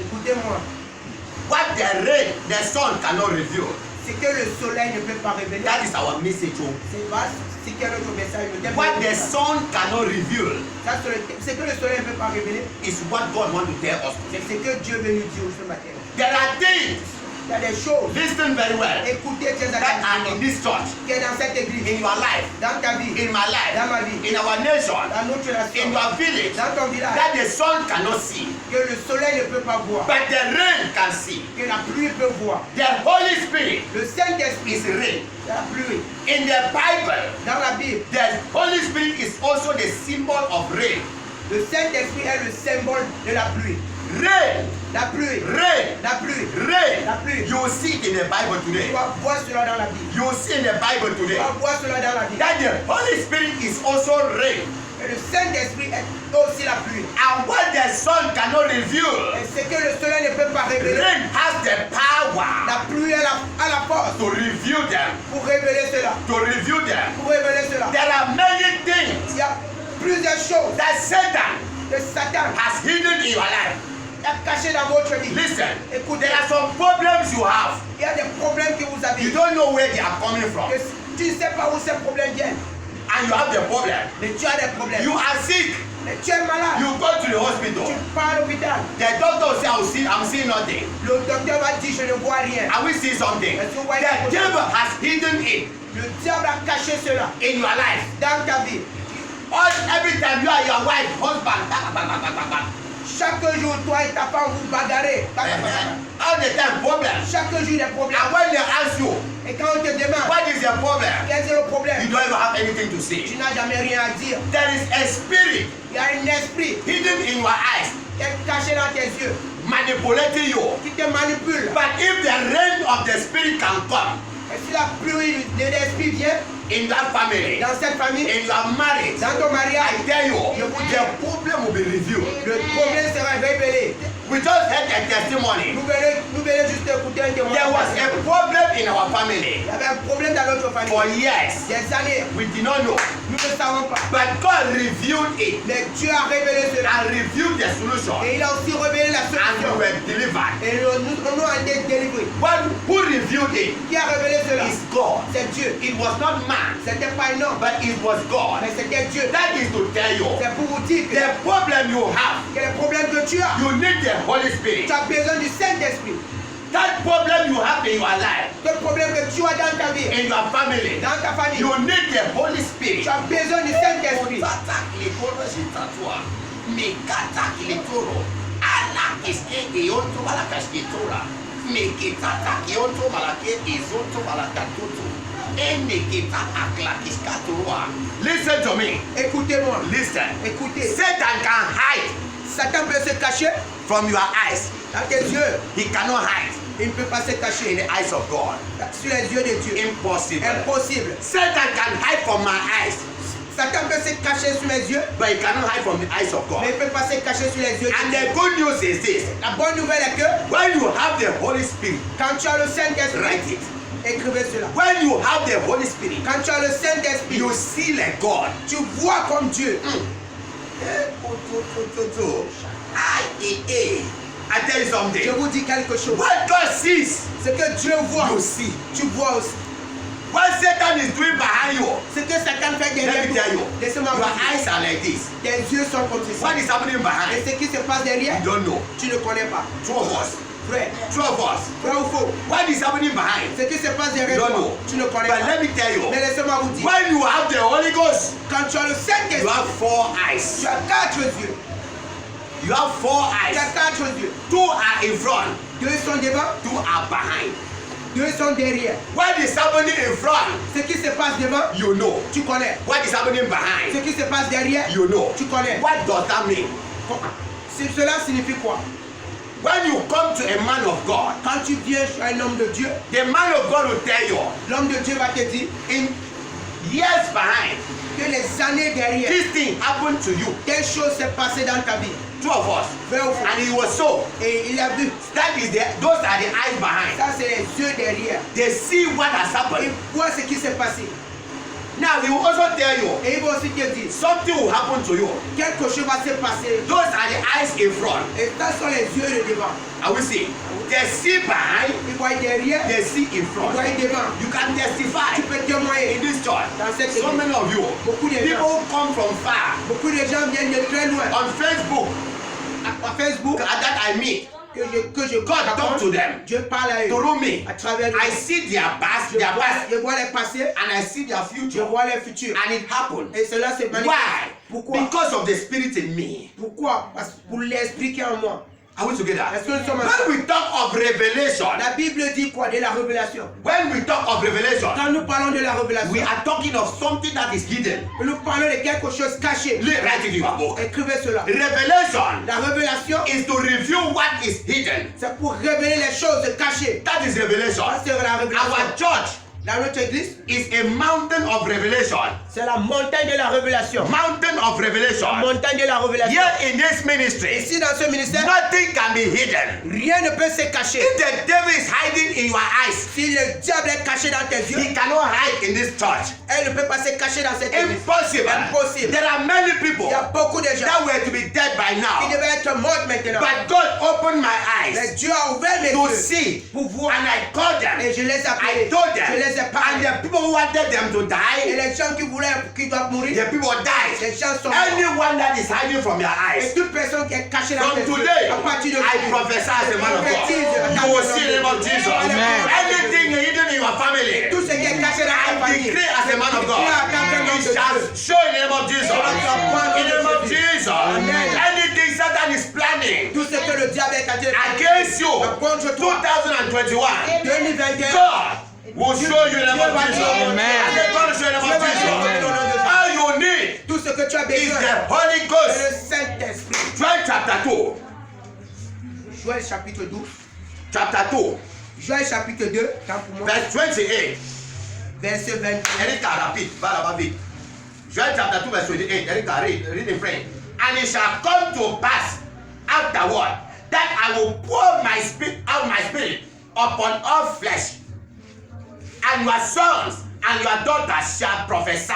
Écoutez-moi. What the sun cannot reveal. Ce que le soleil ne peut pas révéler. That is our message. C'est pas ce qui est notre message. What the sun cannot reveal Ce que le soleil ne peut pas révéler, is what God wants to tell us. c'est ce que Dieu veut nous dire ce matin. There are things, Il y a des choses. listen very well, Écoutez très that are in attentivement. this church, Qui est dans cette église, in your life, dans ta vie, in my life, dans ma vie, in our nation, dans notre in nation, your village, dans ton village, that the sun cannot see, que le soleil ne peut pas voir, but the rain can see. que la pluie peut voir. The Holy Spirit Le Saint-Esprit, is rain. la pluie. In the Bible, Dans la Bible, the Holy Spirit is also the symbol of rain. le Saint-Esprit est le symbole de la pluie. Rain, La pluie, rain, la pluie, rain. la pluie. You will see it in the Bible Tu today. vas voir cela dans la Bible. You will see in the Bible Tu today vas voir cela dans la Bible. that the Holy Spirit is also rain. Et le Saint-Esprit est aussi la pluie. And what the sun cannot reveal, Et ce que le soleil ne peut pas révéler, rain has the power la pluie a la force to reveal them. pour révéler cela. To reveal them. Pour révéler cela. There are many things Il y a plusieurs choses that Satan que Satan has hidden in your life. a cachées dans votre vie. Listen, Écoutez, there are some problems you have. il y a des problèmes que vous avez. You don't know where they are coming from. Que tu ne sais pas où ces problèmes viennent. And you have the problem. Mais tu as des problèmes. You are sick. Mais tu es malade. You go to the hospital. Tu pars à l'hôpital. The doctor will say, I'm seeing nothing. Le docteur va dire, je ne vois rien. I will see something. Est-ce que vous voyez The quelque chose? devil has hidden it Le diable a caché cela in your life. dans ta vie. Every time you and your wife, husband, bang, bang, bang, bang, bang, bang. Chaque jour, toi et ta femme vous bagarrez. All the time, problem. Chaque jour, des problèmes. And when they ask you, Et quand on te demande, what is the problem? quel est le You problème? don't even have anything to say. Tu n'as jamais rien à dire. There is a spirit Il y a un esprit hidden in your eyes, qui est caché dans tes yeux, manipulating you. qui te manipule. But if the rain of the spirit can come Et si la pluie de l'esprit vient in that family, dans cette famille, in your marriage, dans ton mariage, I tell you, Je vous dis. the problem will be revealed. le problème sera révélé. We just heard a testimony. Nous venons juste écouter un There was témoignage. a problem in our family. Il y avait un problème dans notre famille. For years, Des années, we did not know. nous ne savons pas. But God revealed it Mais Dieu a révélé cela. and revealed the solution. Et il a aussi révélé la And we solution. were delivered. Et nous a été délivrés. Who revealed it Qui a révélé cela? is God. C'est Dieu. It was not man, C'était pas un homme, but it was God. mais c'était Dieu. That is to tell you, C'est pour vous dire que the problem you have, les problèmes que tu as, you need the Holy Spirit. tu as besoin du Saint-Esprit. That problem you have in your life, Le problème que tu as dans ta vie, in your family, dans ta famille, you need the Holy Spirit. tu as besoin du Saint-Esprit. Listen to me. Écoutez-moi. Listen. Écoutez. Satan can hide Satan peut se cacher from your eyes. dans tes yeux. He cannot hide Il ne peut pas se in cacher the eyes of God. sur les yeux de Dieu. Impossible. Impossible. Satan can hide from my eyes, Satan peut se cacher sur mes yeux, but he cannot hide from the eyes of mais God. il ne peut pas se cacher sur les yeux And de Dieu. the good news is this: La bonne nouvelle est que when you have the Holy Spirit, quand tu as le write Saint-Esprit, it. écrivez cela. When you have the Holy Spirit, Quand tu as le Saint-Esprit, you see like God. tu vois comme Dieu. I tell you Je something. vous dis quelque chose. What God sees, Ce que Dieu voit, you see. tu vois aussi. What Satan is doing behind you, Ce que Satan fait let derrière me tell you, toi, laisse-moi your vous dire. eyes are like this. Tes yeux sont comme ça. What is happening Et behind? ce qui se passe derrière, You don't know. tu ne connais pas. Two of us. Frère, Two of us. vrai ou faux? What is happening behind? Ce qui se passe You derrière don't toi, know. tu ne connais But pas. let me tell you, Mais laissez-moi vous dire, when you have the Holy Ghost, quand tu as le you Saint-Esprit, have four eyes. tu as 4 yeux. You have four Tu eyes. as 4 yeux. Two are in front, 2 sont devant, two are behind. 2 sont derrière. What is happening in front, Ce qui se passe devant, you know. tu connais. What is happening Ce behind, qui se passe derrière, you know. tu connais. What does that mean? Cela signifie quoi? When you come to a man of God, Quand tu viens chez un homme de Dieu, the man of God will tell you, l'homme de Dieu va te dire in years behind, que les années derrière, this thing happened to you. quelque chose s'est passé dans ta vie. Two of us. Vrai ou faux? And it was so. Et il a vu. That is those are the eyes behind. Ça, c'est les yeux derrière. They see what has Il happened. voit ce qui s'est passé. Now he will also tell you Et il va aussi te dire, something will happen to you. quelque chose va se passer. Those are the eyes in front. Et ça sont les yeux de devant. I will see. They see behind, Ils voient derrière, they see in ils front. voient devant. You can testify Tu peux témoigner. in this church. Dans cette So église, many of you, beaucoup de gens, people come from far beaucoup de gens viennent de très loin. on Facebook À Facebook, that I meet. que je God talk to them Dieu parle à eux. through me. À travers eux. I see their past, Je vois les passés, and I see their je future. vois les futurs. And it happened. Et cela se manifeste. Why? Pourquoi? Because of the spirit in me. Pourquoi? Parce que pour l'esprit qui est en moi. Are we together? Est-ce que nous sommes ensemble? When we talk of revelation, La Bible dit quoi? De la révélation. when we talk of revelation, Quand nous parlons de la révélation, we are talking of something that is hidden. nous parlons de quelque chose caché. Write it in your book. Écrivez cela. Revelation La révélation, is to reveal what is hidden. c'est pour révéler les choses cachées. That is revelation. Ça, c'est la révélation. Our church Dans notre église, is a mountain of revelation. c'est la montagne de la révélation. Mountain of revelation. Montagne de la révélation. Here in this ministry, Ici dans ce ministère, nothing can be hidden. rien ne peut se cacher. If the devil is hiding in your eyes, Si le diable est caché dans tes yeux, he cannot hide in this church. elle ne peut pas se cacher dans cette église. Impossible. Impossible. There are many people Il y a beaucoup de gens that were to be dead by qui now. devaient être morts maintenant. But God opened my Mais eyes Dieu a ouvert mes to yeux see. pour voir. And I called them. Et je les ai I appelés. told Je them. les ai And parlé. the people who wanted them to Et die, les gens qui doivent mourir, the people died. les gens sont morts. Anyone that is hiding from your Et eyes, toute personne qui est cachée dans from tes yeux, today, à partir de I prophesy as a man of God. You will see the name of Jesus. Amen. Anything hidden in your family, Tout ce qui est caché dans ta I famille, decree as a man of God, it shall show in the name of Jesus. In the name of Jesus. Amen. Anything Satan is planning tout ce que le diable est caché against you, contre toi, 2021, 2021, God will show you the name of Jesus. Amen. I said, God will show you the name of Jesus. All you need tout ce que tu as is besoin, the Holy c'est Ghost. le Saint-Esprit. Joel chapter 2. Joël chapitre 12. Chapter 2. Joël chapitre 2, tant pour moi, Verse 28. verset 20. Erika, rapide, va là-bas vite. Joel chapter 2, verse 28. Erika, read in French. And it shall come to pass afterward that I will pour my spirit out my spirit upon all flesh, and your sons and your daughters shall prophesy.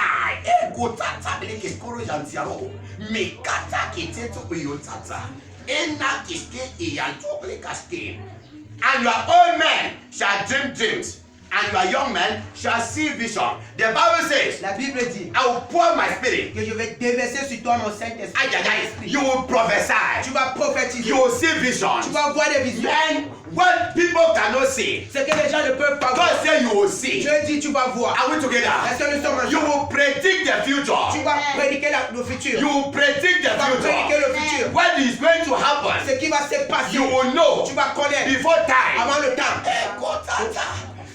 And your old men shall dream dreams, and your young men shall see vision. The Bible says, La Bible dit I will pour my spirit. que je vais déverser sur toi mon Saint-Esprit. Aïe, aïe, aïe. You will prophesy. Tu vas prophétiser. You will see vision. Tu vas voir des visions. And what people cannot see, Ce que les gens ne peuvent pas voir. God said you will see. Dieu dit tu vas voir. Are we together? Est-ce que nous sommes You ensemble? will predict the Tu future. vas prédiquer le futur. You will predict the Tu vas prédiquer future. le futur. What is going to happen, Ce qui va se passer. you will know Tu vas connaître before time. avant le temps.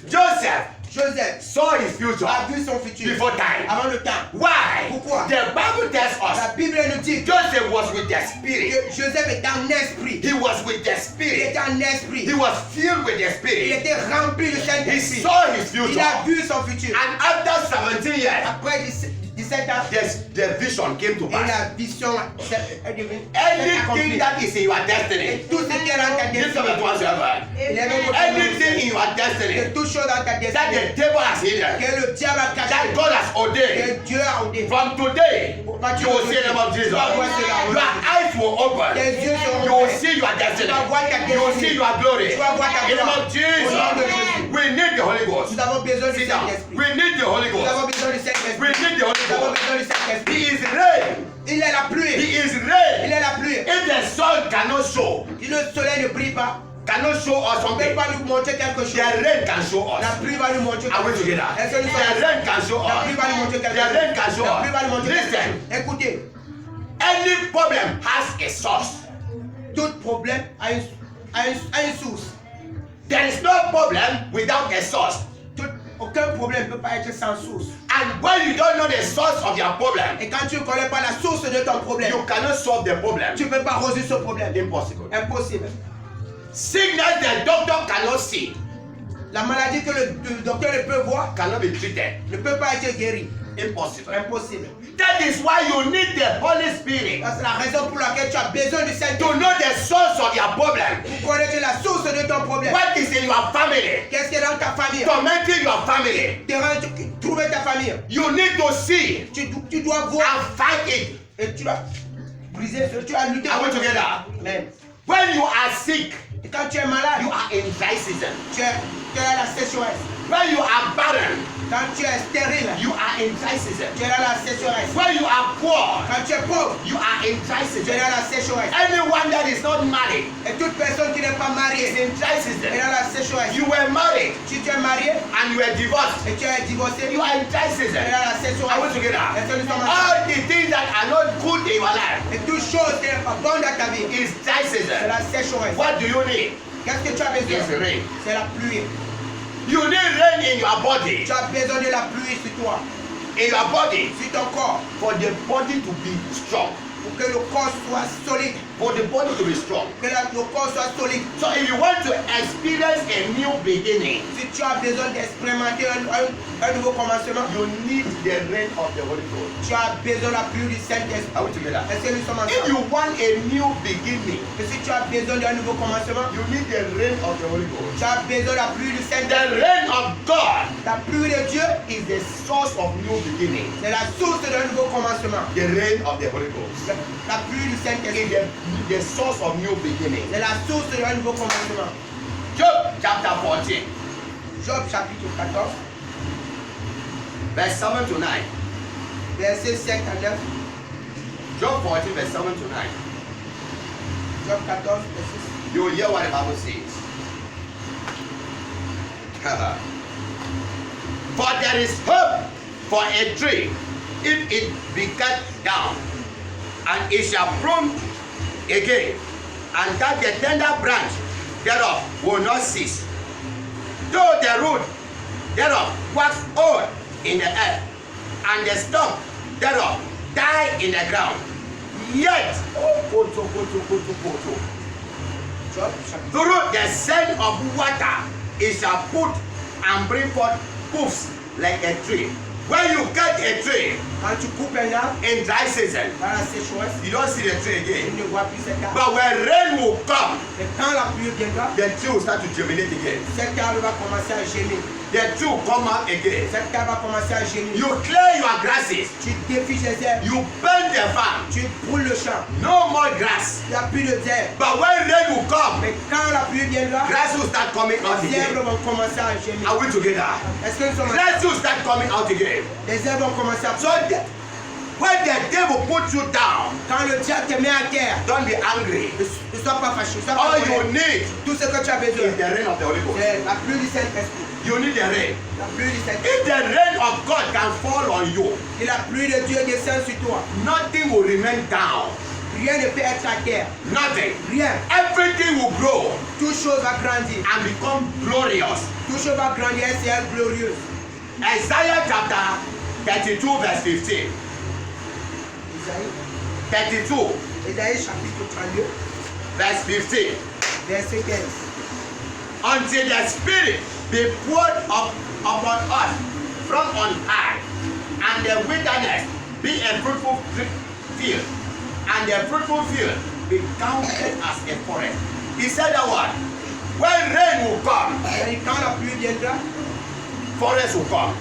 Joseph Joseph saw his future a vu son futur before time. avant le temps. Why? Pourquoi? The Bible tells La us Bible nous dit que Joseph was with the Spirit. Joseph était en esprit. He was with the Il Spirit. était en esprit. He was filled with the Il Spirit. était rempli de He Saint-Esprit. saw his Il future. a vu son futur. And after 17 years, Après 17 ans, the vision came to et pass. la vision est devenue Anything that is in your destiny, Et tout ce qui est dans ta lift up destinée. your two hands heaven. Anything in your destiny Et toute chose dans ta that destinée. the devil has hidden, Que le diable a that caché. God has ordained, Que Dieu a ordonné. from today, you will see the name of Jesus. Your eyes will open. Tes yeux seront You will ouverts. see your destiny. Tu vas voir ta You will see destinée. your glory. Tu vas voir ta In the name gloire. of Au nom de Jesus, Jésus. we need the Holy Ghost. Nous avons besoin du Sit down. Saint-Esprit. We need the Holy Nous avons Ghost. besoin du We Saint-Esprit. need the Holy Nous avons Ghost. besoin du Saint-Esprit. He is rain. Il est la pluie. He is Il rain. est la pluie. If the sun cannot show, Si le soleil ne brille pas, cannot show us on ne peut something, pas nous montrer quelque chose. the rain can show La us. pluie va nous montrer Are we quelque chose. together? Est-ce que nous The sommes rain can show La pluie us. va nous montrer The quelque chose. rain can show La pluie va nous us. montrer quelque Listen, chose. Écoutez, any problem has a source. tout problème a une source. There is no problem without a source. Aucun problème ne peut pas être sans source. And when you don't know the source of your problem, Et quand tu ne connais pas la source de ton problème, you cannot solve the problem. tu ne peux pas résoudre ce problème. Impossible. Impossible. Sickness the doctor cannot see, La maladie que le docteur ne peut voir cannot be treated. ne peut pas être guérie. Impossible. Impossible. That is why you need the Holy Spirit C'est la raison pour laquelle tu as besoin du to Saint-Esprit know the source of your problem. pour connaître la source de ton problème. What is in your family? Qu'est-ce qui est dans ta famille. tormenting your family. Trouver ta famille. You need to see Tu dois voir and fight it. et tu vas briser, tu vas lutter. Are we together? Amen. When you are sick, Et quand tu es malade, you are in dry season. tu es dans la sécheresse. When you are barren, Quand tu es stérile, you are in dry season. tu es dans la sécheresse. When you are poor, Quand tu es pauvre, you are in dry tu es season. dans la sécheresse. Anyone that is not married Et toute personne qui n'est pas is mariée in dry est season. dans la sécheresse. You were married Si tu es marié and you were divorced. et tu es divorcé, You are in dry tu es season. dans la Are we sécheresse. together? Est-ce que nous sommes ensemble? All the things that are not good in your life Et toute chose qui n'est pas bonne dans ta vie, is dry c'est season. la sécheresse. What do you need? Qu'est-ce que tu as besoin? It's rain. C'est la pluie. You need rain in your body. Tu as besoin de la pluie sur toi, In your body. sur ton corps, For the body to be strong. pour que le corps soit solide. For the body to be strong. Que le corps soit solide. So if you want to experience a new beginning, Si tu as besoin d'expérimenter un nouveau commencement, you need the rain of the Holy Ghost. tu as besoin de la pluie du Saint-Esprit. Are we together? Est-ce que nous sommes If ensemble? you want a new beginning, Et si tu as besoin d'un nouveau commencement, you need the rain of the Holy Ghost. tu as besoin de la pluie du The Saint-Esprit. rain of God La pluie de Dieu, is the source of new beginning. c'est la source d'un nouveau commencement. The rain of the Holy Ghost La pluie du is Saint-Esprit, the source of new beginning. c'est la source d'un nouveau commencement. Job chapter 14, Job chapitre 14, verse 7 to 9. verset 5 à 9. Job 14, verse 7 to 9. Job 14, verset 6. You will hear what the Bible says. For there is hope for a tree if it be cut down, and it shall prune again, and that the tender branch thereof will not cease. Though the root thereof wax old in the earth, and the stump thereof die in the ground, yet Job chapitre through the scent of water it shall put and bring forth hoofs like a tree. When you cut a tree Quand tu coupes un arbre in dry season, dans la sécheresse, you don't see the tree tu again. ne vois plus cet arbre. But when rain will come, Et quand la pluie viendra, the tree will start to germinate again. cet arbre va commencer à gémir. The tree will come out again. Cet arbre va commencer à gémir. You clear your grasses. Tu défiches les herbes, You burn the farm. tu brûles le champ. No more grass. Il n'y a plus de herbes. But when rain will come, Mais quand la pluie viendra, grass will start coming out les herbes again. vont commencer à gémir. Are we together? Est-ce que nous sommes Grass will start coming out again. Les herbes vont commencer à So that when the devil put you down, Quand le diable te met à terre, don't be angry. ne sois pas fâché, ne sois pas All you colère. need Tout ce que tu as besoin, is the rain of the Holy Ghost. c'est la pluie du Saint-Esprit. You need the rain. La pluie du Saint-Esprit. If the rain of God can fall on you, Et la pluie de Dieu descend sur toi. nothing will remain down. Rien ne peut être à terre. Nothing. Rien. Everything will grow Toute chose va grandir. and become glorious. Toute chose va grandir et c'est glorieuse. Isaiah chapter 32 verse 15. Isaïe, 32 Isaïe chapitre 32, verse 15. verset 15. Until the Spirit be poured up upon us from on high, and the wilderness be a fruitful field, and the fruitful field be counted as a forest. He said that one. When rain will come, Et quand la pluie viendra, forest will come.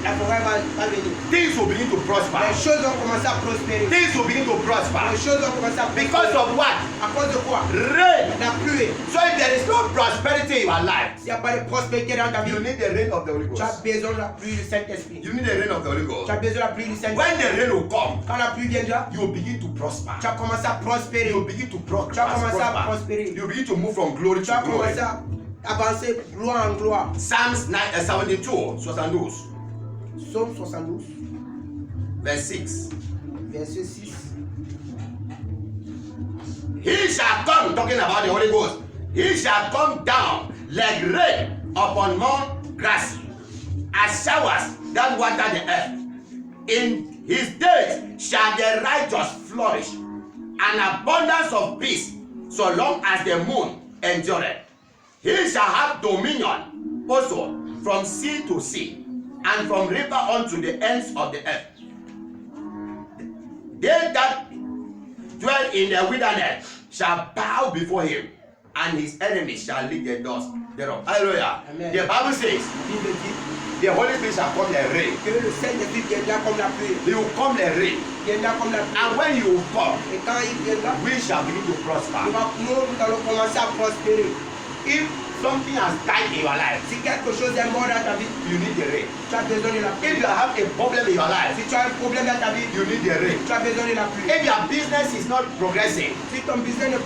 la forêt va venir. Things will begin to prosper. Les choses vont commencer à prospérer. Things will begin to prosper. Les choses vont commencer à Because prospérer. of what? À cause de quoi? Rain. La pluie. So if there is no prosperity in your life, S'il n'y a pas de prospérité dans ta vie, you need the rain of the Holy tu as Ghost. besoin de la pluie du Saint-Esprit. You need the rain of the Holy Tu Ghost. as besoin de la pluie du Saint-Esprit. When the rain will come, Quand la pluie viendra, you will begin to prosper. tu vas commencer à prospérer. You will begin to Tu vas commencer à prosper. prospérer. You will begin to move from glory Tu to vas glory. commencer à avancer gloire en gloire. Psalms 72, 72, Psaume 72, verse 6. verset 6. He shall come, talking about the Holy Ghost, he shall come down like rain upon mount grass, as showers that water the earth. In his days shall the righteous flourish, an abundance of peace, so long as the moon endureth. He shall have dominion also from sea to sea, and from river unto the ends of the earth. They that dwell in the wilderness shall bow before him, and his enemies shall lick the dust thereof. Hallelujah. Amen. The Bible says, Bible dit the Holy Spirit shall come like rain. que le Saint-Esprit viendra comme la pluie. He will come like rain. Viendra comme la pluie. And when you come, Et quand il viendra, we shall begin to prosper. nous allons commencer à prospérer. If something has died in your life, Si quelque chose est mort dans ta vie, you need the rain. tu as besoin de la pluie. If you have a problem in your life, Si tu as un problème dans ta vie, you need the rain. tu as besoin de la pluie. If your business is not progressing, Si ton business ne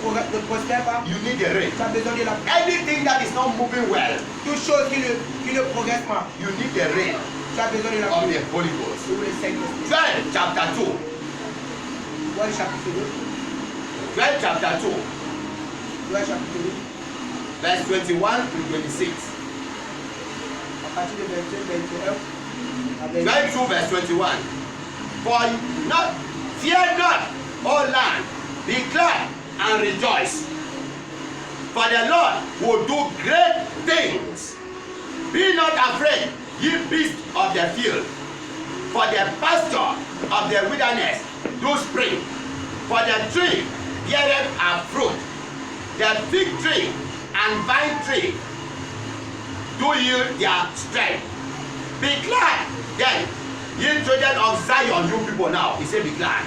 prospère pas, you need the rain. tu as besoin de la pluie. Anything that is not moving well, Toute chose qui ne progresse pas, you need the rain tu as besoin de la of pluie. the Holy Ghost. Sur le Saint-Esprit. Joel chapter 2. Joël chapitre 2. Joel chapter 2, Joël chapitre 2. verse 21 to 26. À partir de 22, 21. Joel 2, verse 21. For not, fear not, O land, be glad and rejoice. For the Lord will do great things. Be not afraid, ye beasts of the field. For the pasture of the wilderness do spring. For the tree beareth a fruit. The fig tree and vine tree do yield their strength. Be glad then, ye children of Zion, you people now. He said, be glad.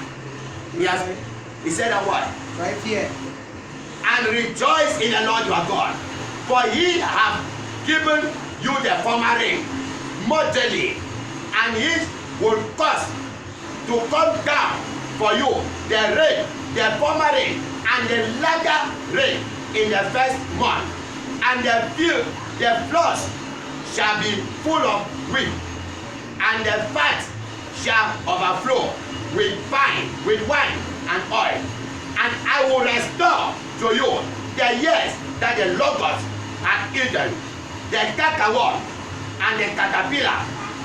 He said that what? Soyez fiers. And rejoice in the Lord your God. For he hath given you the former rain mightily, and he will cause to come down for you the rain, the former rain, and the latter rain in the first month. And the field, the floods shall be full of wheat, and the fat shall overflow with wine and oil. And I will restore to you the years that the locust hath eaten, the cankerworm, and the caterpillar,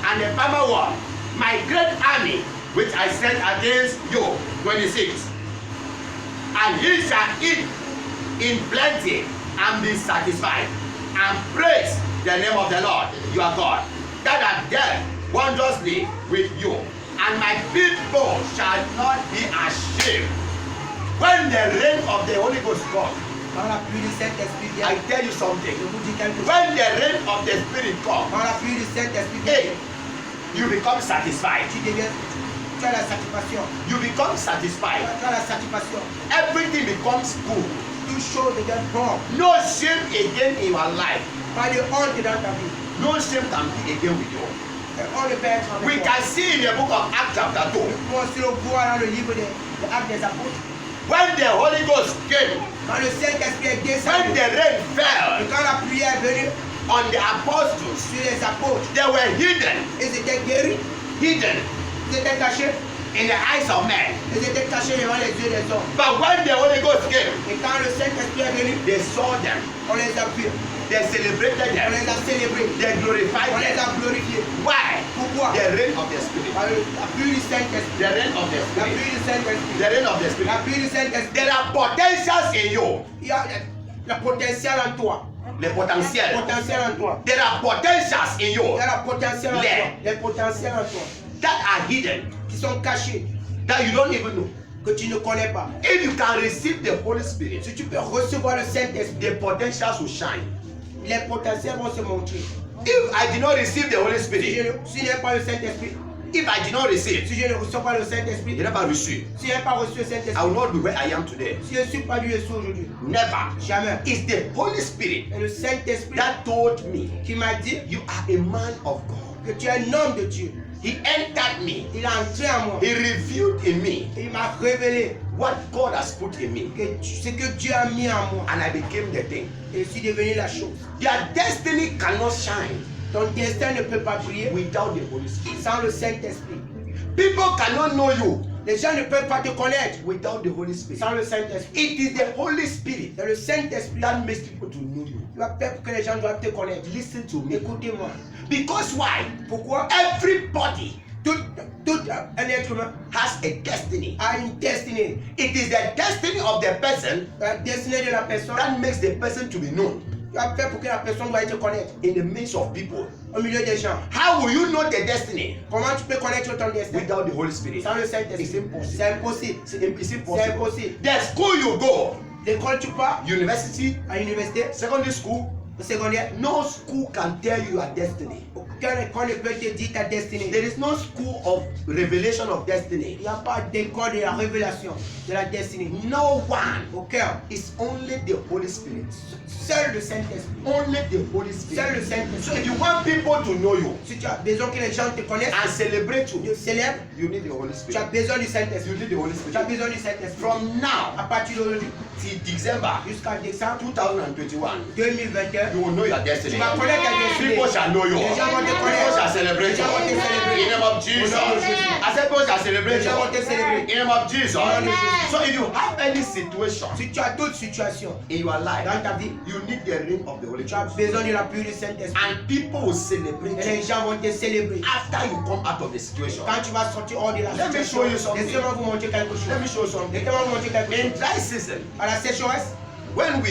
and the palmerworm, my great army which I sent against you. 26. And ye shall eat in plenty and be satisfied, and praise the name of the Lord your God, that hath dealt wondrously with you. And my people shall not be ashamed. When the rain of the Holy Ghost comes, Quand la pluie du Saint-Esprit vient, I tell you something. je vous dis quelque chose. When the rain of the Spirit comes, Quand la pluie du Saint-Esprit hey, vient, you become satisfied. tu as la satisfaction. You become satisfied. Tu as la satisfaction. Everything becomes good. Toute chose devient bon. No shame again in your life. Pas de honte dans ta vie. No shame can be again with you. On ne peut être avec We toi. can see in the book of Acts chapter 2, Nous aussi le voit dans le livre des Actes des Apôtres. when the Holy Ghost came, Quand le Saint-Esprit est when descendu, the rain et fell quand la pluie est venue on the apostles, sur les apôtres, they were hidden, ils étaient guéris, ils étaient cachés, in the eyes of men. ils étaient cachés devant les yeux des hommes. But when the Holy Ghost came, Et quand le Saint-Esprit est venu, they saw them, on les a vus, they celebrated on them, les a célébrés, they glorified on les them. a glorifiés. Why? Pourquoi? The rain of the Spirit. Par la pluie du Saint-Esprit. The rain of the La Spirit. pluie du Saint-Esprit. The rain of the La Spirit. pluie du Saint-Esprit. There are potentials in you. Il y a le potentiel en toi. Le potentiel. Potentiel en toi. There are potentials in Il you y a le potentiel en toi. Les potentiels en toi. that are hidden, Qui sont cachés. that you don't even know. Que tu ne connais pas. If you can receive the Holy Spirit, Si tu peux recevoir le Saint-Esprit, the potentials will shine. les potentiels vont se montrer. If I did not receive the Holy Si Spirit, je n'ai pas le Saint-Esprit, if I did not receive, si je ne reçois pas le Saint-Esprit, you never receive. si je n'ai pas reçu le I Saint-Esprit, will not be where I am today. si je ne suis pas Dieu Jésus aujourd'hui, Never. jamais. It's the Holy Spirit Et le Saint-Esprit that told me, qui m'a dit you are a man of God. que tu es un homme de Dieu. He entered me. Il a entré en moi. He revealed in me Et il m'a révélé what God has put in me. ce que Dieu a mis en moi. And I became the thing. Et je suis devenu la chose. Their destiny cannot shine Ton destin ne peut pas briller without the Holy Spirit. sans le Saint-Esprit. People cannot know you Les gens ne peuvent pas te connaître without the Holy Spirit. sans le Saint-Esprit. It is the Holy Spirit C'est le Saint-Esprit that makes people to know you. qui va faire que les gens doivent te connaître. Listen to me. Écoutez-moi. Because why? Pourquoi? Everybody Tout un être humain has a destiny. a une destinée. It is the destiny of the person La destinée de la personne that makes the person to be known va faire pour que la personne doit te connaître in the midst of people. au milieu des gens. How will you know the destiny Comment tu peux connaître ton destin without the Holy Spirit? sans le Saint-Esprit? It's impossible. C'est impossible. It's impossible. C'est impossible. The school you go, L'école, tu pars university, à l'université, secondary school, au secondaire. no school can tell you your destiny. Aucune école ne peut te dire ta destinée. There is no school of revelation of destiny. Il n'y a pas d'école de la révélation de la destinée. No one. Aucun. It's only the Holy Spirit. Seul le Saint-Esprit. Only the Holy Seul le Spirit. So Saint-Esprit. if you want people to know you Si tu as besoin que les gens te connaissent, and celebrate you, te célèbrent, you need the Holy tu as Spirit. besoin du You Saint-Esprit. need the Holy Tu as Spirit. besoin du Saint-Esprit. From now À partir d'aujourd'hui till December jusqu'à décembre 2021, 2021, you will know your destiny. tu vas connaître ta destinée. People shall know you. Les gens vont te People connaître. shall celebrate Les gens vont te you. célébrer. In the name of Jesus. Au nom de Jésus. I said people shall celebrate Les gens vont te you. célébrer. In the name of Jesus. Au nom de Jésus. So if you have any situation Si tu as d'autres situations in your life, dans ta vie, you need the ring of the Holy tu as Ghost. besoin de l'appui du Saint-Esprit. And people will celebrate Et les you gens vont te célébrer. after you come out of the situation. Quand tu vas sortir hors de la Let me situation, show you something. laissez-moi vous montrer quelque chose. Let me show you something. Laissez-moi vous montrer quelque In chose. dry season, À la sécheresse, when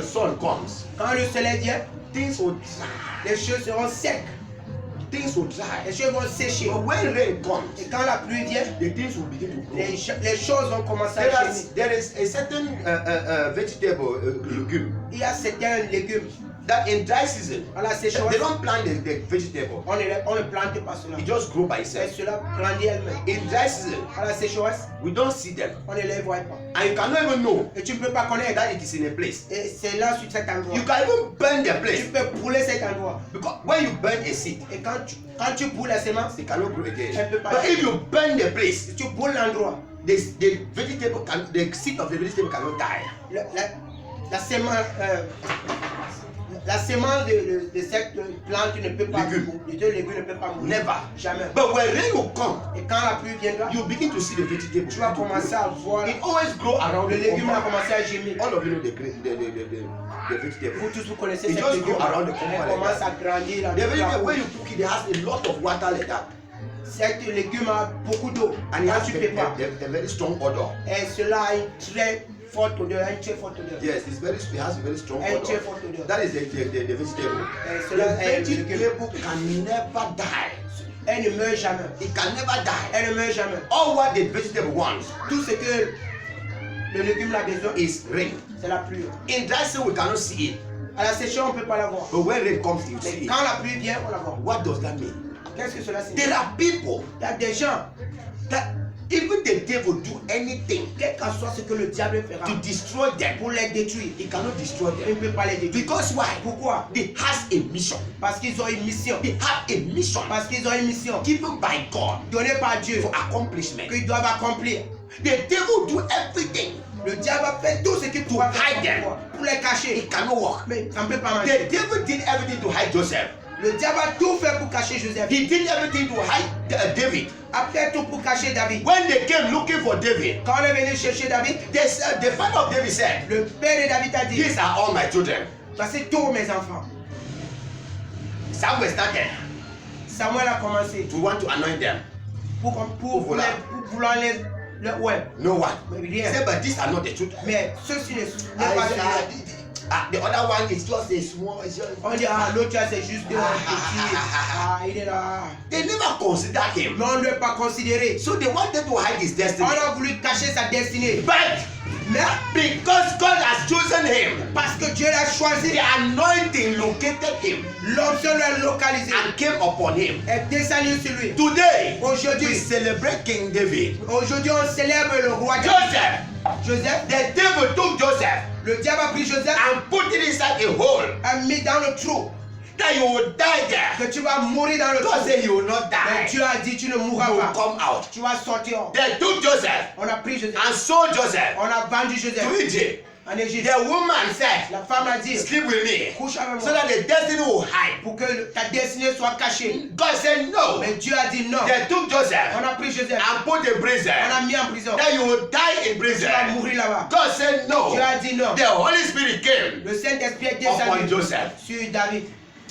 sun comes, quand le soleil vient, things will dry. les choses seront secs. Things will dry. Les choses vont sécher. But when rain comes, Et quand la pluie vient, the things will begin to grow. les choses vont commencer à germer. There is a certain vegetable legume Il y a certains légumes that in dry season à la they sécheresse, don't plant the vegetable. on ne plante pas cela. It just grow by Et itself. cela grandit elle-même. In dry season, À la sécheresse, we don't see them, on ne les voit pas. and you cannot even know Et tu ne peux pas connaître. that it is in a place. Et c'est là sur cet endroit. You can even burn the Tu place peux brûler cet endroit. because when you burn a seed, Et quand tu brûles la semence, it cannot grow again. Elle peut pas But if you burn the place, si tu brûles l'endroit, the vegetable the seed of the vegetable cannot die. la semence, la semence de cette plante ne peut pas Légume. mourir. Les deux légumes ne peuvent pas mourir. Never. Jamais. But when rain will come, Et quand la pluie viendra, you begin to see the vegetable. tu vas commencer à voir. It always grow around Le the légume va compound. commencer à gémir. All of you know the vegetable. Vous tous vous connaissez It cette just légume. grow around the Elle compound commence like à grandir. dans The le vegetable, plat. when you cook it, it has a lot of water like that. Cette légume a beaucoup d'eau. And it Quand has tu prépares. a very strong odor. Et cela a une très forte odeur. Une très forte odeur. Yes, it has a very strong Elle est très odor. forte odeur. That is the vegetable. Et The cela est le légume. vegetable can never die. Elle ne meurt jamais. It can never die. Elle ne meurt jamais. All what the vegetable wants Tout ce que le légume a besoin, is rain. c'est la pluie. In dry season, we cannot see it. À la sécheresse, on ne peut pas la voir. But when rain comes, you Mais see it. quand la pluie vient, on la voit. What does that mean? Qu'est-ce que cela signifie? There are people Il y a des gens, that even the devil do anything quel que soit ce que le diable fera to destroy them. pour les détruire, He cannot destroy il ne them. peut pas les détruire. Because why? Pourquoi? They has a mission. Parce qu'ils ont une mission. They have a mission Parce qu'ils ont une mission given by God donnée par Dieu for accomplishment. qu'ils doivent accomplir. The devil do everything. Le diable a fait tout ce qu'il pourra hide them. faire pour les cacher. It cannot work. Mais ça ne peut pas marcher. The devil did everything to hide Joseph. Le diable a tout fait pour cacher Joseph. He did everything to hide David. A fait tout pour cacher David. When they came looking for David, Quand on est venu chercher David, the father of David said, le père de David a dit, "These are all my children." voici tous mes enfants. Samuel started Samuel a commencé to want to anoint them. pour vouloir les ouais. No one. Mais He rien. said, "But these are not the children." Mais ceux-ci ne I pas said, ceux-là. the other one is just a small. It's just, On dit, ah, l'autre là, c'est juste un petit. Ah, il est là. they never considered him. Mais on ne l'a pas considéré. So they wanted to hide his On destiny. a voulu cacher sa destinée. But Mais because God has chosen him, parce que Dieu l'a choisi, the anointing located him l'onction l'a localisé. and came upon him. Est descendu sur lui. Today, we Aujourd'hui, celebrate King David. aujourd'hui, on célèbre le roi David. Joseph, Joseph, the devil took Joseph le diable a pris Joseph, and put it inside a hole a mis dans le trou. that you will die there. Que tu vas mourir dans le God trou. said you will not Mais die. Dieu a dit, tu ne You mourras will pas. come out. Tu vas sortir. They took Joseph On a pris Joseph. and sold Joseph On a vendu to Joseph Egypt. en Égypte. The woman said, La femme a dit, "Sleep with me," couche avec so moi that the destiny will hide. pour que ta destinée soit cachée. God said no. Mais Dieu a dit non. They took Joseph On a pris Joseph. and put in prison. On a mis en prison. That you will die in Tu prison. vas mourir là-bas. God said no. Dieu a dit non. The Holy Spirit came Le Saint-Esprit est upon descendu Joseph. sur David.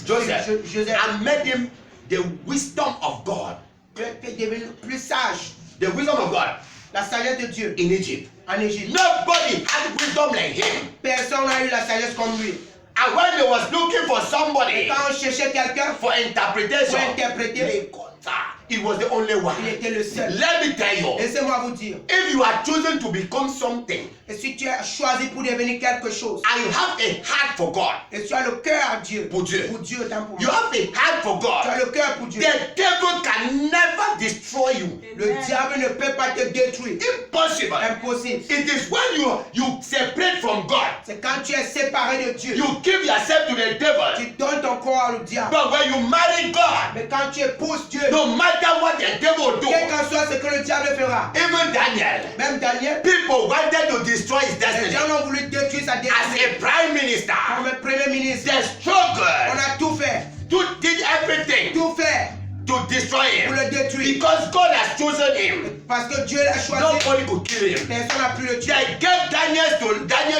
Joseph Sur Joseph. and made him the wisdom of God. Tu es devenu plus sage. The wisdom of God La sagesse de Dieu in Egypt. en Égypte. Nobody had wisdom like him. Personne n'a eu la sagesse comme lui. And when they was looking for somebody Quand on cherchait quelqu'un for interpretation, pour interpréter, they got that. It was the only one. Il était le seul. Let me tell you, Laissez-moi vous dire, if you are chosen to become something, et si tu as choisi pour devenir quelque chose, and you have a heart for God, et tu as le cœur à Dieu, pour Dieu, tant pour you moi, have a heart for tu as God, le cœur pour Dieu, the devil can never destroy you. le diable ne peut pas te détruire. Impossible. Impossible. It is when you separate from God, C'est quand tu es séparé de Dieu, you give yourself to the devil. tu donnes ton corps au diable. But when you marry God, Mais quand tu épouses Dieu, no matter what the devil do, quel qu'en soit ce que le diable fera, even Daniel, même Daniel, people wanted to destroy his les destiny. gens ont voulu détruire sa As destinée. a prime minister, Comme un premier ministre, they on struggled a tout fait, to did everything tout fait to destroy pour him le détruire. because God has chosen him. Parce que Dieu l'a choisi, Nobody could kill him. personne n'a pu le tuer. They gave Daniel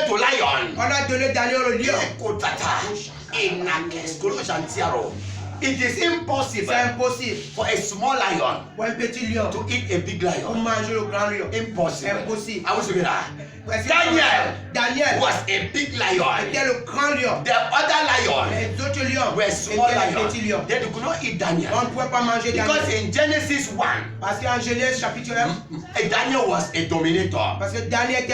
to lion. On a donné Daniel au lion. It is impossible C'est impossible for a small lion pour un petit lion to eat a big pour lion. manger le grand lion. Impossible. Impossible. I was together. Daniel Was a big lion. était le grand lion. The other lion Les autres lions were small étaient les petits lions. lions. They could not eat Daniel. On ne pouvait pas manger Because Daniel. in Genesis 1, Parce qu'en Genèse chapitre 1, Daniel was a dominator. parce que Daniel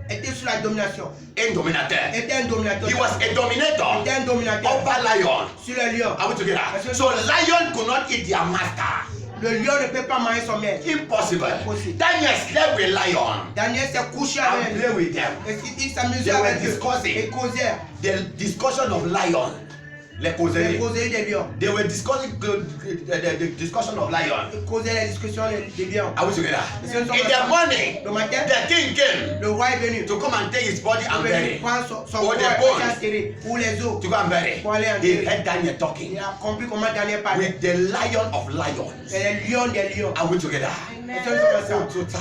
était sous la domination. A dominator. Était un dominateur. He was a dominator Était un dominateur over lion. sur le lion. Are we together? So lion could not eat their master. Le lion ne peut pas manger son maître. Impossible. Impossible. Daniel slept with lion Daniel s'est couché and avec play lui. with them. Et il s'amusait They were avec eux. discussing. Et causait. The discussion of lion. Les Les causeries. causeries des lions. They were discussing the discussion of lion. Ils causaient les discussions des lions. Are we together? Ils sont In the morning, Le matin, the king came le roi est venu. to come and take his body and Il est bury venu prendre son Or corps the et bones. enterrer pour les os. to go and bury. Pour aller en He guerre. heard Daniel Il talking a compris comment Daniel parlait. with the lion of lions. C'est les lions des lions. Are we together? Ils sont comme ça. Tota.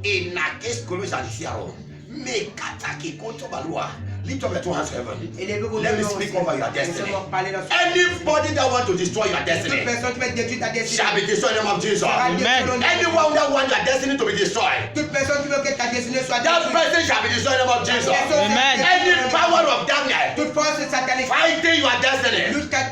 Inakes Colossians Siaro. Me kataki koto balua. Lift up your two hands to heaven. Élevez vos Let me deux mains speak aussi. over your destiny. Laissez-moi parler dans ce- Anybody that want to destroy your Toute destiny personne qui va détruire ta destinée. shall be destroyed in the name of Jesus. sera détruite Amen. au nom de Jésus. Anyone that want your destiny to be destroyed, Toute personne qui veut que ta destinée soit that détruite. person shall be destroyed in the name of Jesus. Amen. Any power of darkness Toute force satanique. fighting your destiny,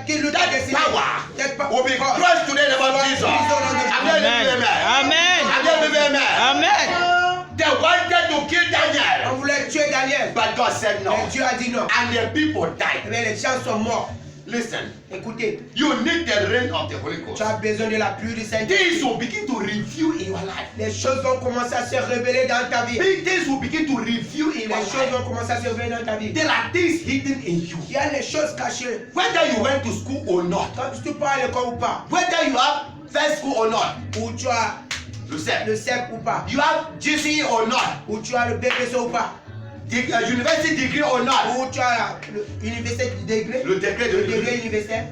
Qui lutte ta that destinée. power Cette will be crushed today in the name of Jesus. Amen. Amen. Amen. Amen. Amen. They wanted to kill On Daniel, voulait tuer Daniel. but God said no. Mais Dieu a dit non. And the people Eh died. bien, les gens sont morts. Listen, Écoutez, you need the rain of the Holy Ghost. tu as besoin de la pluie du Saint-Esprit. Things will begin to review in your life. Les choses vont commencer à se révéler dans ta vie. Things will begin to review in Les your choses life. vont commencer à se révéler dans ta vie. There are things hidden in you. Il y a les choses cachées. Whether you went to school or not, Quand tu pars à l'école ou pas, whether you have first school or not, ou tu as you said, le CEP ou pas, you have GCE or not, ou tu as le BPC ou pas, university degree or not, ou tu as l'université du degré, le degré le de degré universitaire,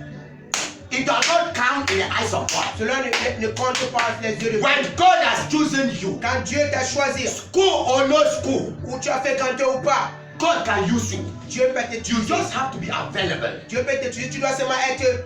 it does not count in the eyes of God. cela ne compte pas les yeux de Dieu. When God has chosen you, Quand Dieu t'a choisi, school or no school, ou tu as fréquenté ou pas, God can use you. Dieu peut You t'utiliser. just have to be available. Dieu peut t'utiliser. Tu dois seulement être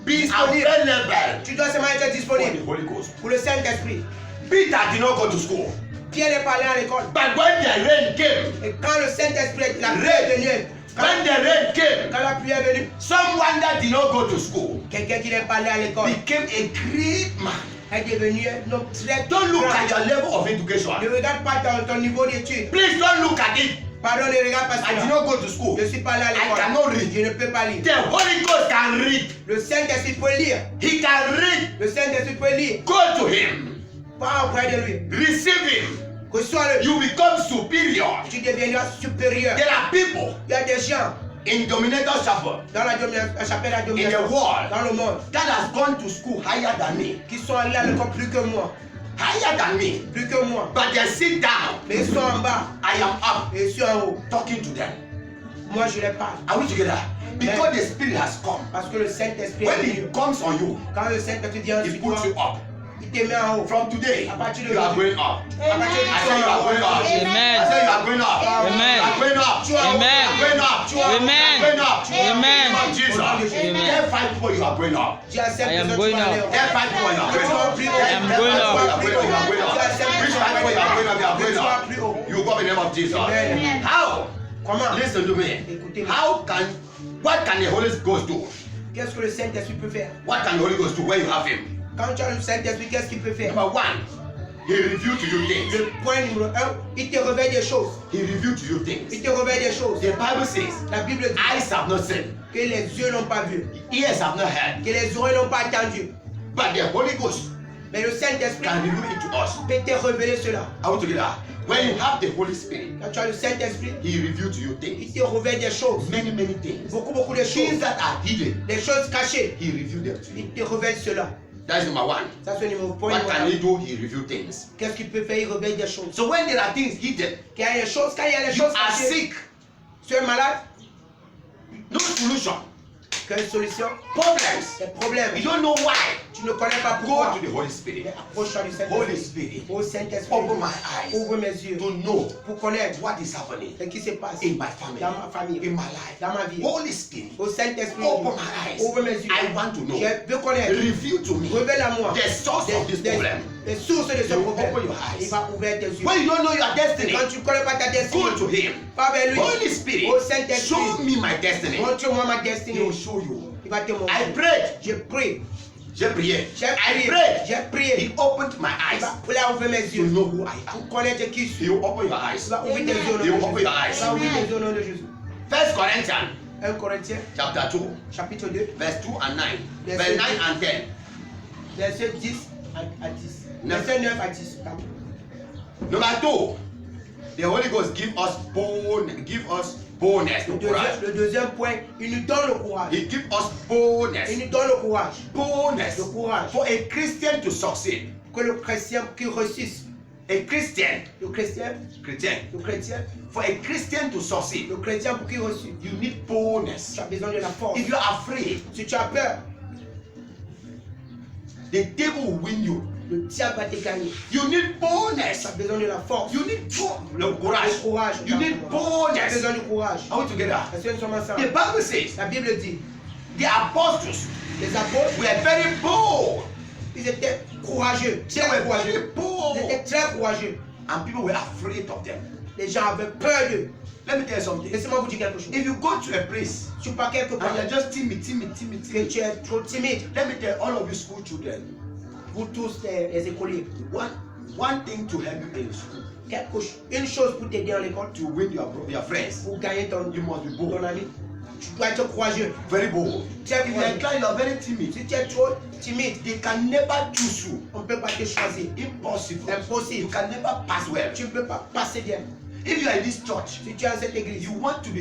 Be disponible. available Tu dois seulement être for the disponible Holy Ghost. pour le Saint-Esprit. Peter did not go to school, Pierre n'est pas allé à l'école. but when the rain came, Et quand le Saint-Esprit, la pluie est venue, when the rain came, quand la pluie est venue, someone that did not go to school quelqu'un qui n'est pas allé à l'école became a great man. est devenu un homme très Don't look grand. at your level of education. Ne regarde pas ton niveau d'études. Please don't look at it. Pardon, ne regarde pas I did cela. not go to school. Je ne suis pas allé à I cannot l'école. read. Je ne peux pas lire. The Holy Ghost can read. Le Saint-Esprit peut lire. He can read. Le Saint-Esprit peut lire. Go to him. Pas auprès de lui. Receive him. Reçois-le. You become superior. Tu deviendras supérieur. There are people Il y a des gens in Dominator Chapel dans la chapelle à in the domination, world dans le monde, that has gone to school higher than me. qui sont allés à l'école plus que moi. Higher than me. Plus que moi. But they sit down. Mais ils sont en bas I am up et ils sont en haut. talking to them. Moi, je les parle. Are we together? Because the Spirit has come. Parce que le Saint-Esprit est When venu. He comes on you, Quand le Saint-Esprit vient He sur puts toi, you up. il te met en haut. From today, À partir de you are aujourd'hui. going up. À partir I say you are going up. Amen. I say you are going up. Amen. You are going up. Tu as Amen. You are going up. Tu as- Amen. You are going up. Amen. In the name of Jesus. Amen. Tell 5 people you are going up. Dis à cette I am personne, going tu vas aller up. au- Tell 5 people you are going up. I am going up. You are going up. You are going up. Which 5 people you are going up? You are going up. You go in the name of Jesus. Amen. How? Comment? Listen to me. Écoutez-moi. What can the Holy Ghost do? Qu'est-ce que le Saint-Esprit peut faire? What can the Holy Ghost do when you have Him? Quand tu as le Saint-Esprit, qu'est-ce qu'il peut faire? Number one, he revealed to you things. Le point numéro 1, il te révèle des choses. He revealed to you Il things. te révèle des choses. The Bible says, La Bible dit eyes have not seen, que les yeux n'ont pas vu, ears have not heard, que les oreilles n'ont pas entendu. but the Holy Ghost Mais le Saint-Esprit can reveal it to us. peut te révéler cela. Are we together? When you have the Holy Spirit, Quand tu as le Saint-Esprit, he revealed to you il things. te révèle des choses. Many, many things. Beaucoup de Things choses. that are hidden, Des choses cachées. he revealed them to you. Il te révèle cela. That's number one. Ça, c'est le numéro point. What can numéro he un. do? He revealed things. Qu'est-ce qu'il peut faire? Il révèle des choses. So when there are things hidden, Quand il y a des choses, you are cachées, sick. tu es malade, No solution. quelle solution? Problems. Des problèmes. You don't know why. Tu ne connais pas Go pourquoi. to the Holy Spirit. Mais approche-toi du Holy Saint-Esprit. Spirit. Au Saint-Esprit, Open my eyes ouvre mes yeux to know pour connaître what is happening ce qui se passe in my family, dans ma famille, in my life. dans ma vie. Holy Spirit, Au Saint-Esprit, open my eyes. ouvre mes yeux. I want to know. Je veux connaître. Reveal to me Révèle à moi the source of this problem. les sources de ce You problème. open your eyes. Il va ouvrir tes yeux. When you don't know your destiny, Quand tu ne connais pas ta destinée, go to Him. va vers lui. Holy Spirit, Au Saint-Esprit, show me my destiny. montre-moi ma He destinée. will show you. Il va te I montrer. prayed. J'ai prié. J'ai prié. J'ai I prié. prayed. J'ai prié. He opened my Il eyes va vouloir ouvrir mes to yeux. know who I am. Pour connaître qui je He suis. will open your Il eyes. va ouvrir tes yeux au nom de You Jésus. open your eyes. Il va ouvrir tes yeux au nom de Jésus. 1 Corinthians 1 Corinthiens, chapter 2, chapitre 2, verse 2 and 9. Verset Verse 9 2. and 10. verset 10 à 10. Neuf. Verset 9 à 10. pardon. Number 2, the Holy Ghost give us boldness, Le courage. deuxième point, il nous donne le courage. He give us boldness, Il nous donne le courage. boldness Le courage. for a Christian to succeed. Que le chrétien qui réussisse. A Christian, Le chrétien, for a Christian to succeed, le chrétien pour qu'il réussisse. you need boldness. Tu as besoin de la force. If you are afraid, Si tu as peur, the devil will win you. le diable va te gagner. You need Tu boldness. as besoin de la force. You need le Le courage. courage. You need Tu as boldness. besoin du courage. Are we together? Est-ce que nous sommes ensemble? The Bible says La Bible dit, the apostles les apôtres, were very bold. ils étaient courageux. They Très were courageux. very bold. Ils étaient très courageux. And people were afraid of them. Les gens avaient peur d'eux. Let me tell you something. Laissez-moi vous dire quelque chose. If you go to a place Tu pars quelque part and you're just timid, que tu es trop timide, let me tell all of you school children, vous tous les écoliers, one thing to help you in school, une chose pour t'aider à l'école, to win your friends, pour gagner you must be ton bold. ami, tu dois être courageux. Very bold. Très If you are courageux. inclined, you are very timid. Si tu es trop timide, They can never choose you. on ne peut pas te choisir. Impossible. You Impossible. can never pass well. Tu ne peux pas passer bien. If you are in this church, Si tu es dans cette église, you want to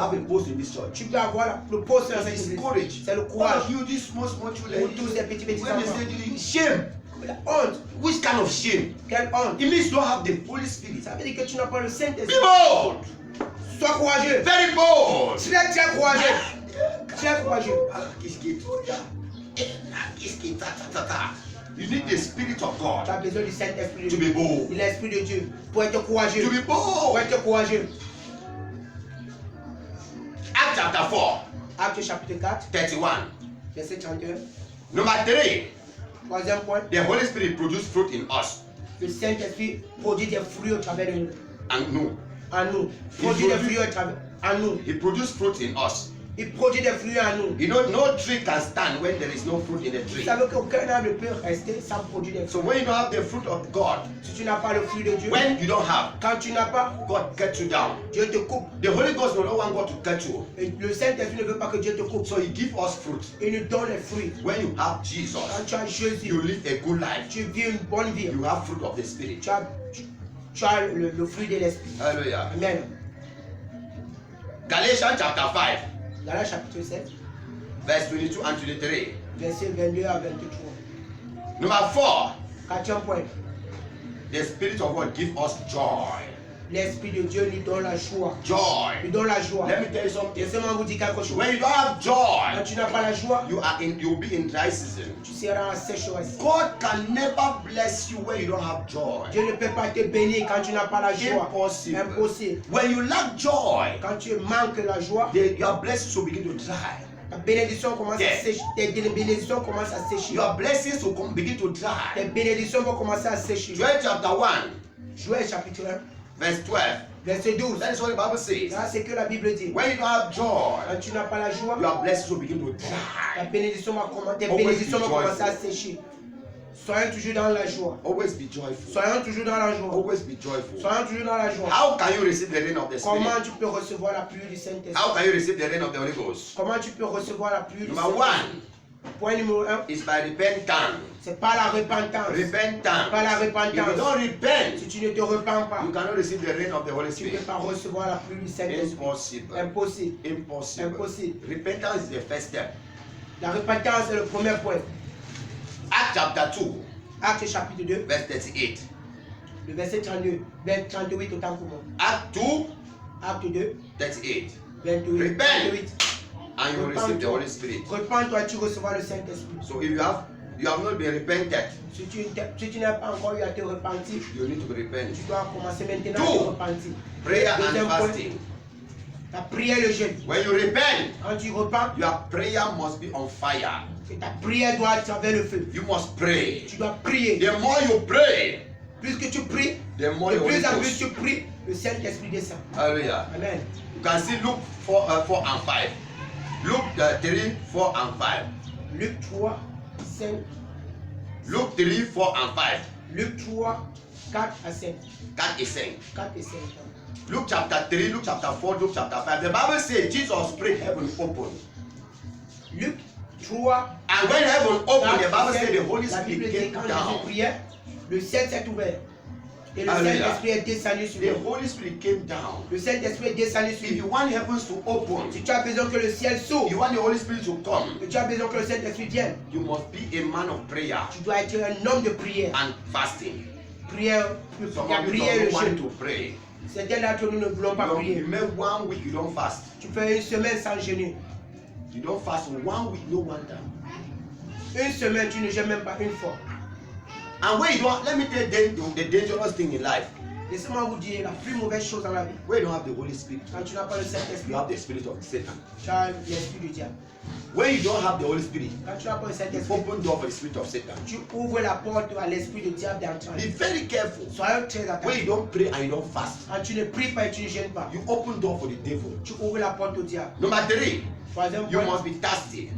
have a post in this church. tu peux avoir le poste dans cette It's église. courage. C'est le All courage. of you, these small children, Pour tous ces petits when they enfants. say to you, shame. La honte. Which kind of shame? Quelle honte. It means you don't have the Holy Spirit. Ça veut dire que tu n'as pas le Be Saint-Esprit. bold. Sois courageux. Very bold. Très très courageux. Très courageux. You need the Spirit of Tu God as besoin du Saint-Esprit de to Dieu. be bold. De l'Esprit de Dieu. Pour être courageux. To be Pour bold. être courageux. Acts chapter 4, Acte chapitre 4, 31. verset 31. Number 3, Troisième point. the Holy Spirit produces fruit in us Le Saint-Esprit produit des fruits au travers de nous. and no. En nous. Produit des fruits au travers. En nous. He produces fruit in us. Il produit des fruits en nous. You know, no tree can stand when there is no fruit in the Vous tree. savez qu'aucun arbre ne peut rester sans produire des So fruits. when you don't have the fruit of God, Si tu n'as pas le fruit de Dieu, when you don't have, quand tu n'as pas, God cuts you down. Dieu te coupe. The Holy Ghost will not want God to cut you. Et le Saint-Esprit ne veut pas que Dieu te coupe. So He gives us fruit. Il nous donne les fruits. When you have Jesus, Quand tu as Jésus, you live a good life. tu vis une bonne vie. You have fruit of the Spirit. Tu as le fruit de l'Esprit. Hallelujah. Amen. Galatians chapter 5, Dans le chapitre 7, verse 22 and 23. verset 22 à 23. Number 4, Quatrième point. the Spirit of God gives us joy. L'Esprit de Dieu lui donne la joie. Joy. Lui donne la joie. Let me tell you something. Laissez-moi vous dire quelque chose. When you don't have Quand joy, tu n'as pas la joie, you'll be in dry season. tu seras en sécheresse. God can never bless you when you don't have joy. Dieu ne peut pas te bénir quand tu n'as pas la joie. Impossible. Impossible. When you lack joy, Quand tu manques la joie, your blessings will begin to dry. ta bénédiction commence à sécher. Tes bénédictions commencent à sécher. Your blessings will begin to dry. Tes bénédictions vont commencer à sécher. Joel chapter 1, Joël chapitre 1, verse 12. Verset 12. That is what the Bible says. Ça, c'est que la Bible dit. When you don't have joy, Quand tu n'as pas la joie, your blessings will begin to ta dry. bénédiction va commencer, tes Always bénédictions be vont commencer à joyful. sécher. Soyons toujours dans la joie. Always be joyful. Soyons toujours dans la joie. Always be joyful. Soyons toujours dans la joie. How can you receive the rain of the Comment Spirit? tu peux recevoir la pluie du Saint-Esprit? How can you receive the rain of the Holy Ghost? Comment tu peux recevoir la pluie du Number Saint-Esprit? one Point numéro 1, is by repentance. c'est pas la repentance. Repentance. Pas la If you repentance. don't repent, Si tu ne te repens pas, you cannot receive the rain of the Holy tu ne peux Spirit. pas recevoir la pluie du Saint-Esprit. Impossible. Impossible. Impossible. Impossible. Repentance is the first step. La repentance est le premier point. Acts chapter 2, Acte chapitre 2, verse 38. le verset 32, 38 autant pour moi. Act 2, Acte 2, 38. 28. Repent. 38. And you will receive the Holy Spirit. Repends-toi, tu recevras le Saint-Esprit. So if you have not been repented, Si tu n'as pas encore eu à te repentir, you need to repent. tu dois commencer maintenant à Two. te repentir. Prayer and Deuxième point, fasting. ta prière et le jeûne. When you repent, Quand tu repens, your prayer must be on fire. que ta prière doit être avec le feu. You must pray. Tu dois prier. The more you pray, Plus que tu pries, the more de you plus en plus Ghost. tu pries, le Saint-Esprit descend. Hallelujah. Amen. You can see Luke 4 and 5. Luke 3, 4 and 5. Luc 3, 5. Luke 3, 4 and 5. Luc 3, 4 à 5. 4 is saying. 4 et 5. Luke chapter 3, Luke chapter 4, Luke chapter 5. The Bible says Jesus prayed heaven open. Luc 3. And when heaven opened, the Bible says the Holy La Bible Spirit dit came quand Jésus down. priait, le ciel s'est ouvert. Et le Hallelujah. Saint-Esprit est descendu sur The lui. Holy Spirit came down. Le Saint-Esprit est descendu sur If lui. you want heavens to open, Si tu as besoin que le ciel you s'ouvre, want the Holy Spirit to come, que tu as besoin que le Saint-Esprit vienne, you must be a man of prayer tu dois être un homme de prière. and fasting. Prière, Some la of you prière et le don't want jeûne. to pray. Certains d'entre nous ne voulons pas You prier. make 1 week, you don't fast. Tu fais une semaine sans jeûner. You don't fast 1 week, no one time. Une semaine, tu ne jeûnes même pas une fois. And when you don't, let me tell you the dangerous thing in life. Laissez-moi vous dire la plus mauvaise chose dans la vie. When you don't have the Holy Spirit, Quand tu n'as pas le you Saint-Esprit, have the spirit of Satan. tu as l'esprit du diable. When you don't have the Holy Spirit, Quand tu n'as pas le you Saint-Esprit, open door for the spirit of Satan. tu ouvres la porte à l'esprit du diable d'entrer. Be very careful. Soyons très When attentifs. you don't pray and you don't fast, Quand tu ne pries pas et tu ne jeûnes pas, you open door for the devil. tu ouvres la porte au diable. Number 3, Troisième you point, must be thirsty.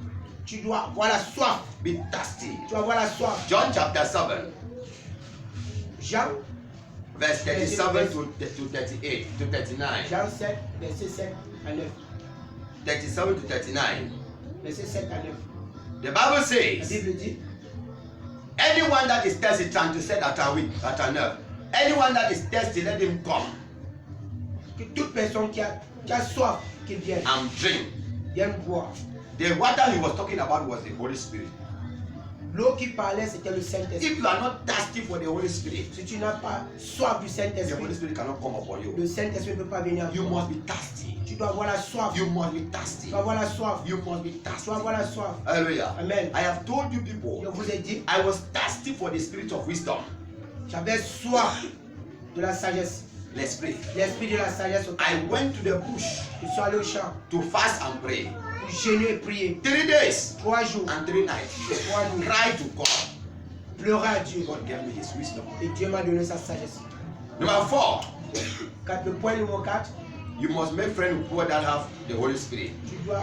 tu dois avoir la soif. Be thirsty. Tu dois avoir la soif. John chapter 7, Jean, verse 37 to 38 to 39. Jean 7, verset 7 à 9. 37 to 39. Verset 7 à 9. The Bible La says, Bible dit, anyone that is thirsty, 37 at 9. Anyone that is thirsty, let him come que toute personne qui a soif, qu'il vienne, and drink. vienne boire. The water he was talking about was the Holy Spirit. L'eau qui parlait, c'était le Saint-Esprit. If you are not thirsty for the Holy Spirit, Si tu n'as pas soif du the Holy Saint-Esprit, Spirit cannot come upon you. le Saint-Esprit ne peut pas venir. You must be thirsty. Tu dois avoir la soif. You must be Tu thirsty. dois avoir la soif. You must be Tu thirsty. dois avoir la soif. Hallelujah. Amen. I have told you Je people, vous ai dit, I was thirsty for the spirit of wisdom. j'avais soif de la sagesse. Let's pray. L'esprit de la sagesse. I went to the bush Je suis allé au champ to fast and pray. pour jeûner et prier. 3 days 3 jours, and 3 nights. 3 nuits. Cry to God. Pleurer à Dieu. God gave me his wisdom. Et Dieu m'a donné sa sagesse. Number 4, Le point numéro 4, you must make friends with people that have the Holy Spirit. tu dois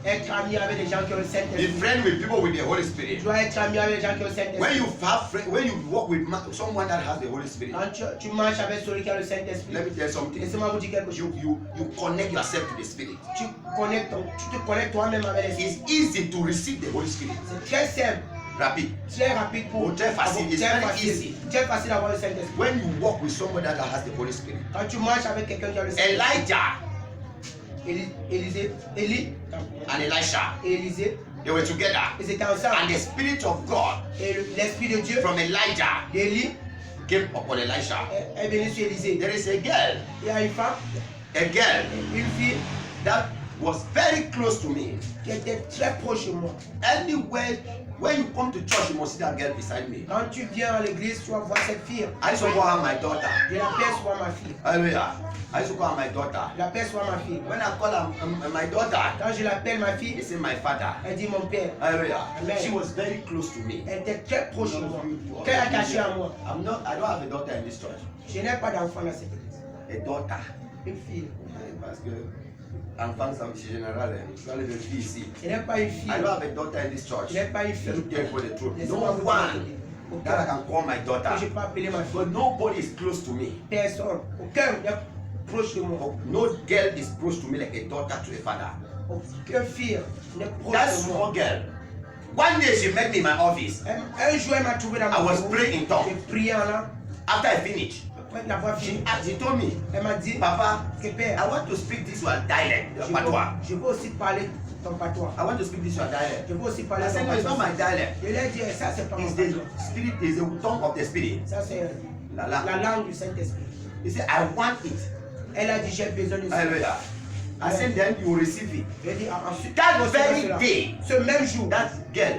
être ami avec les gens qui ont le Be Saint-Esprit. friends with people with the Holy Tu Spirit. dois être ami avec les gens qui ont le When Saint-Esprit. you have when you walk with someone that has the Holy Spirit, Quand tu marches avec celui qui a le Saint-Esprit, let me tell you something. laissez-moi vous dire quelque chose. You connect yourself to the Spirit. Tu te connectes toi-même avec l'Esprit. It's easy to receive the Holy Spirit. C'est très simple, Rapid. très rapide pour Oh, très facile. It's très very facile. easy. Très facile d'avoir le Saint-Esprit. When you walk with someone that has the Holy Spirit. Quand tu marches avec quelqu'un qui a le Saint-Esprit, Elijah Élie and Elisha, et Élisée, they were together. ils étaient And ensemble. the Spirit of God Et l'Esprit de Dieu from Elijah d'Élie came upon Elisha. est venu sur Élisée. There is a girl, Il y a une femme, une fille that was very close to me. qui était très proche de moi. Anywhere, when you come to church, you must see that girl beside me. Quand tu viens à l'église, tu vas voir cette fille. I used to call her my daughter. Je l'appelle souvent ma fille. Hallelujah. I used to call her my daughter. Je l'appelle souvent ma fille. When I call her my daughter, Quand je l'appelle ma they fille, say my father. elle dit mon père. Hallelujah. Amen. She was very close to me. Elle était très proche de moi, très attachée à moi. I don't have a daughter in this church. Je n'ai pas d'enfant dans cette église. a daughter. Une fille. Parce que enfant, c'est général. Tu as les filles ici. Ce n'est pas une fille. I don't have a daughter in this church. Ce n'est pas une Let fille. me tell you for the truth. No Laissez-moi vous one dire that I aucun. can call my Que je daughter. peux appeler ma fille. But nobody is close to me. Personne. Aucun n'est proche de moi. No girl is close to me like a daughter to a father. Aucune fille n'est proche That de moi. small girl. One day she met me in my office. Un jour, elle m'a trouvé dans I mon was bureau. praying in tongues. J'ai prié en langue. After I finished, Après l'avoir fini, she told me, elle m'a dit, Papa, que père, I want to speak this one dialect, patois. je veux aussi parler ton patois. I want to speak this one dialect. Je veux aussi parler I ton said, no, it's not patois. my dialect. Je lui ai dit, ça c'est pas mon It's the patois. spirit, is the tongue of the spirit. Ça c'est La la la. langue du Saint-Esprit. He said, I want it. Elle a dit, j'ai besoin de ça. Hallelujah. I said, then you will receive it. Je dis, ensuite, That tu recevras very cela. day, Ce même jour, that girl,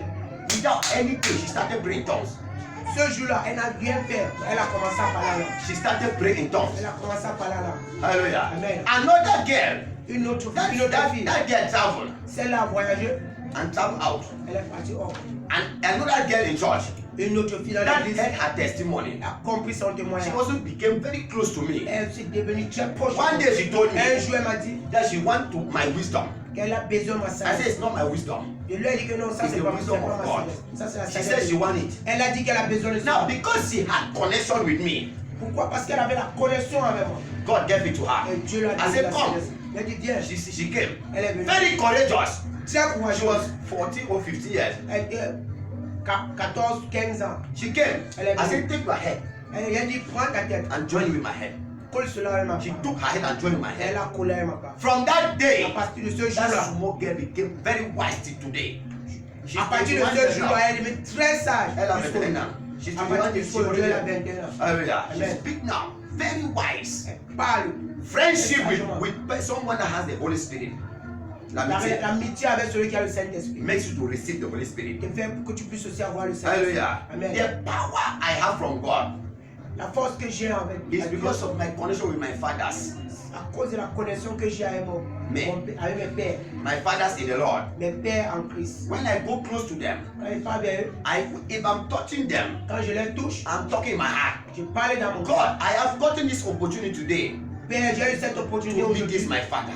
without anything, she started praying in tongues. ce jour-là, elle n'a rien fait. Elle a commencé à parler en langue. She started praying in tongues. Elle a commencé à parler en langue. Hallelujah. Amen. Another girl, Une autre that fille, girl traveled celle-là a voyagé, and traveled out. elle est partie hors. And another girl in church, Une autre fille dans that l'église had her testimony. a compris son témoignage. She also became very close to me. Elle s'est devenue très proche. One day she told Un me jour, elle m'a dit that she want to my wisdom. qu'elle a besoin de ma I said, sagesse. it's not my wisdom. Je lui ai dit que non, ça It's c'est the pas wisdom ma of God. sagesse. Ça c'est la She sagesse. said she want it. Elle a dit qu'elle a besoin de Now, ça. because she had connection with me, Pourquoi? Parce qu'elle avait la connexion avec moi. God gave it to her. Et Dieu l'a I dit said, la come. sagesse. Il a dit, viens. She came. Elle est venue. Very courageous. Très She courageuse. was 14 or 15 years. Elle était 14, 15 ans. She came. Elle est I venue. said, take your head Elle a dit, prends ta tête. and join with my head. Colle cela avec ma She part. took her head and joined with my Elle head. a collé avec ma part. From that À day, partir de ce that jour-là, small girl became very wise till today. She's à partir de 21 ce years jour-là, now. elle est devenue très sage. Elle a Jusqu'au- 21 ans. She's À 21 partir de years ce jour, elle a old. 21 ans. Hallelujah. She Amen. speak now. Very wise. Elle parle. Friendship Sagement. with someone that has the Holy Spirit. L'amitié L'amitié avec celui qui a le Saint-Esprit makes you to receive the Holy Spirit. te fait pour que tu puisses aussi avoir le Saint-Esprit. Hallelujah. Amen. The power I have from God La force que j'ai avec is because of my connection with my fathers. à cause de la connexion que j'ai avec, Mais- avec mes pères. My fathers in the Lord. Mes pères en Christ. When I go close to them, Quand je parle avec eux, if I'm touching them, quand je les touche, I'm talking in my heart. je parle dans mon God, cœur. I have gotten this opportunity today Père, j'ai eu cette opportunité to meet aujourd'hui this my father.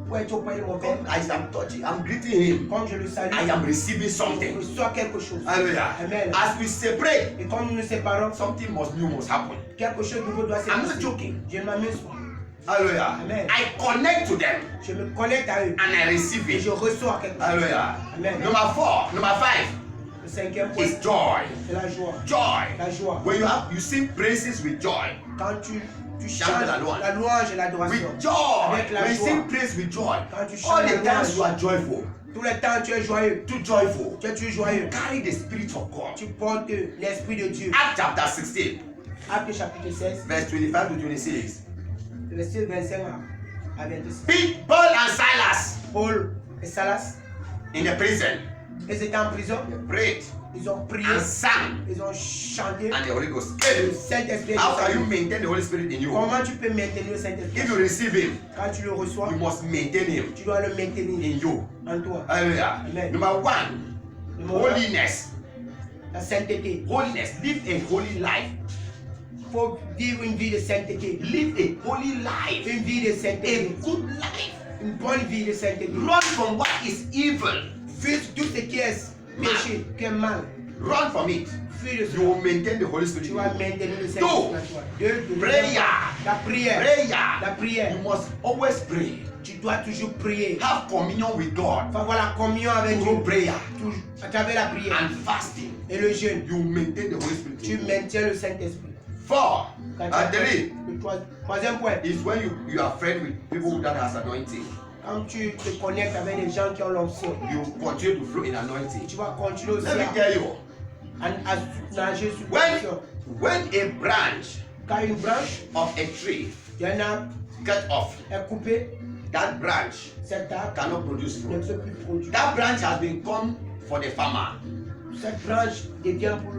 pour être auprès de mon père. Come, as I'm touching, I'm greeting him. Quand je le salue, I am receiving je something. reçois quelque chose. Hallelujah. Amen. As we separate, Et quand nous nous séparons, something new must happen. quelque chose de nouveau doit se I'm not passer. joking. Je ne m'amuse pas. Hallelujah. Amen. I connect to them Je me connecte à eux and I receive et it. je reçois quelque chose. Hallelujah. Amen. Number 5 Le cinquième point, is joy. c'est la joie. Joy. La joie. When you sing praises with joy. Quand tu Chante chantes la louange. la louange et l'adoration. With joy. Avec la When you joie. sing praise with joy. Quand tu All chantes the la times louange. you are joyful. Tout le temps, tu es joyeux. Too joyful. Tu es joyeux. Carry the spirit of God. Tu portes l'Esprit de Dieu. Acts chapter 16, Acte chapitre 16, verse 25 to 26. verset 25 à 26. Paul and Silas Paul et Salas, in the prison. ils étaient en prison. They prayed Ils ont prié. and sang, Ils ont chanté. and the Holy Ghost Le came. Saint-Esprit. How can you maintain the Holy Spirit in you? Comment tu peux maintenir le Saint-Esprit? If you receive Him, Quand tu le reçois, you must maintain Him tu dois le maintenir in you. en toi. Hallelujah. Amen. Number 1, Numéro un, holiness. la sainteté. Holiness. Live a holy life. Il faut vivre une vie de sainteté. Live a holy life. Une vie de A sainteté. good life. Une bonne vie de sainteté. Run from what is evil. Fuis tout ce qui est péché, qui est mal. Run from it. Fuis de You cela. will maintain the Holy Spirit Tu in vas you. maintenir le Saint-Esprit en toi. Deux, Prayer. la prière. La Prayer. prière. You must always pray. Tu dois toujours prier. Have communion with God Faut avoir la communion avec Dieu. through prayer Toujours à travers la prière and fasting. et le jeûne. You maintain the Holy Spirit. Tu in you. maintiens le Saint-Esprit. 4 Quand and tu as- 3 Le troisième point, is when you are friend with people that has anointing. quand tu te connectes avec des gens qui ont l'onction, You continue to flow in anointing. tu vas continuer aussi Let me tell you, à nager sous when l'onction. when a branch Quand une branche, of a tree il y en a, cut off, est coupée, that branch cet arbre cannot produce ne fruit. peut plus produire. That branch has been come for the farmer. Cette branche devient pour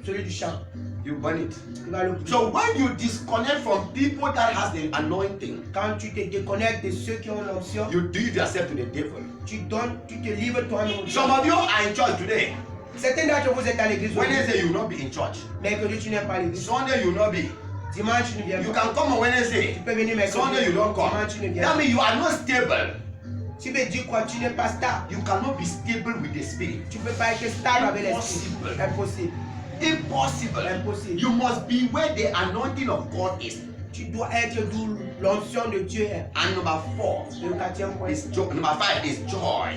celui du champ. You burn it. Il va le So when you disconnect from people that has the anointing, Quand tu te déconnectes de ceux qui ont l'onction, you give yourself to the devil. tu te livres toi-même. au Some diable. of you are in church today. Certains d'entre vous êtes à l'église aujourd'hui. Wednesday you will not be in church. Mercredi, tu n'es pas à l'église. Sunday you will not be. Dimanche, tu ne viens You pas. can come on Wednesday. Tu peux venir mercredi. Sunday you don't come. Dimanche, tu ne viens That pas. means you are not stable. Tu veux dire quoi? Tu n'es pas stable. You cannot be stable with the spirit. Tu ne peux pas être stable avec l'esprit. Impossible. Impossible. Impossible. Impossible. You must be where the anointing of God is. Tu dois être d'où l'onction de Dieu est. And number 4 Le quatrième point. is joy. Number 5 is joy.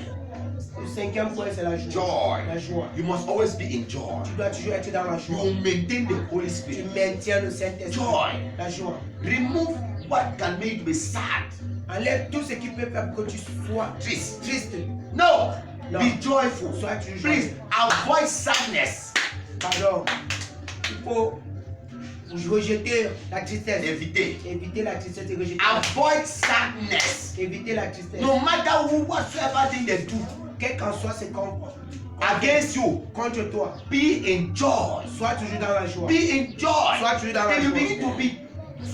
Le cinquième point, c'est la joie. Joy. La joie. You must always be in joy. Tu dois toujours être dans la You joie. will maintain the Holy Tu Spirit. maintiens le Saint-Esprit. Joy. La joie. Remove what can make you be sad, Enlève tout ce qui peut faire que tu sois triste. triste. No. No. Be joyful. Sois toujours Please joyeux. avoid sadness. Pardon. Il faut rejeter la tristesse. Évitez. Éviter la tristesse et rejeter. Avoid sadness. Éviter la tristesse. No matter whatsoever thing they do Quel qu'en soit ce qu'on against you, contre toi, be in joy. sois toujours dans la joie. Be in joy. Sois toujours dans la Then you joie. begin to be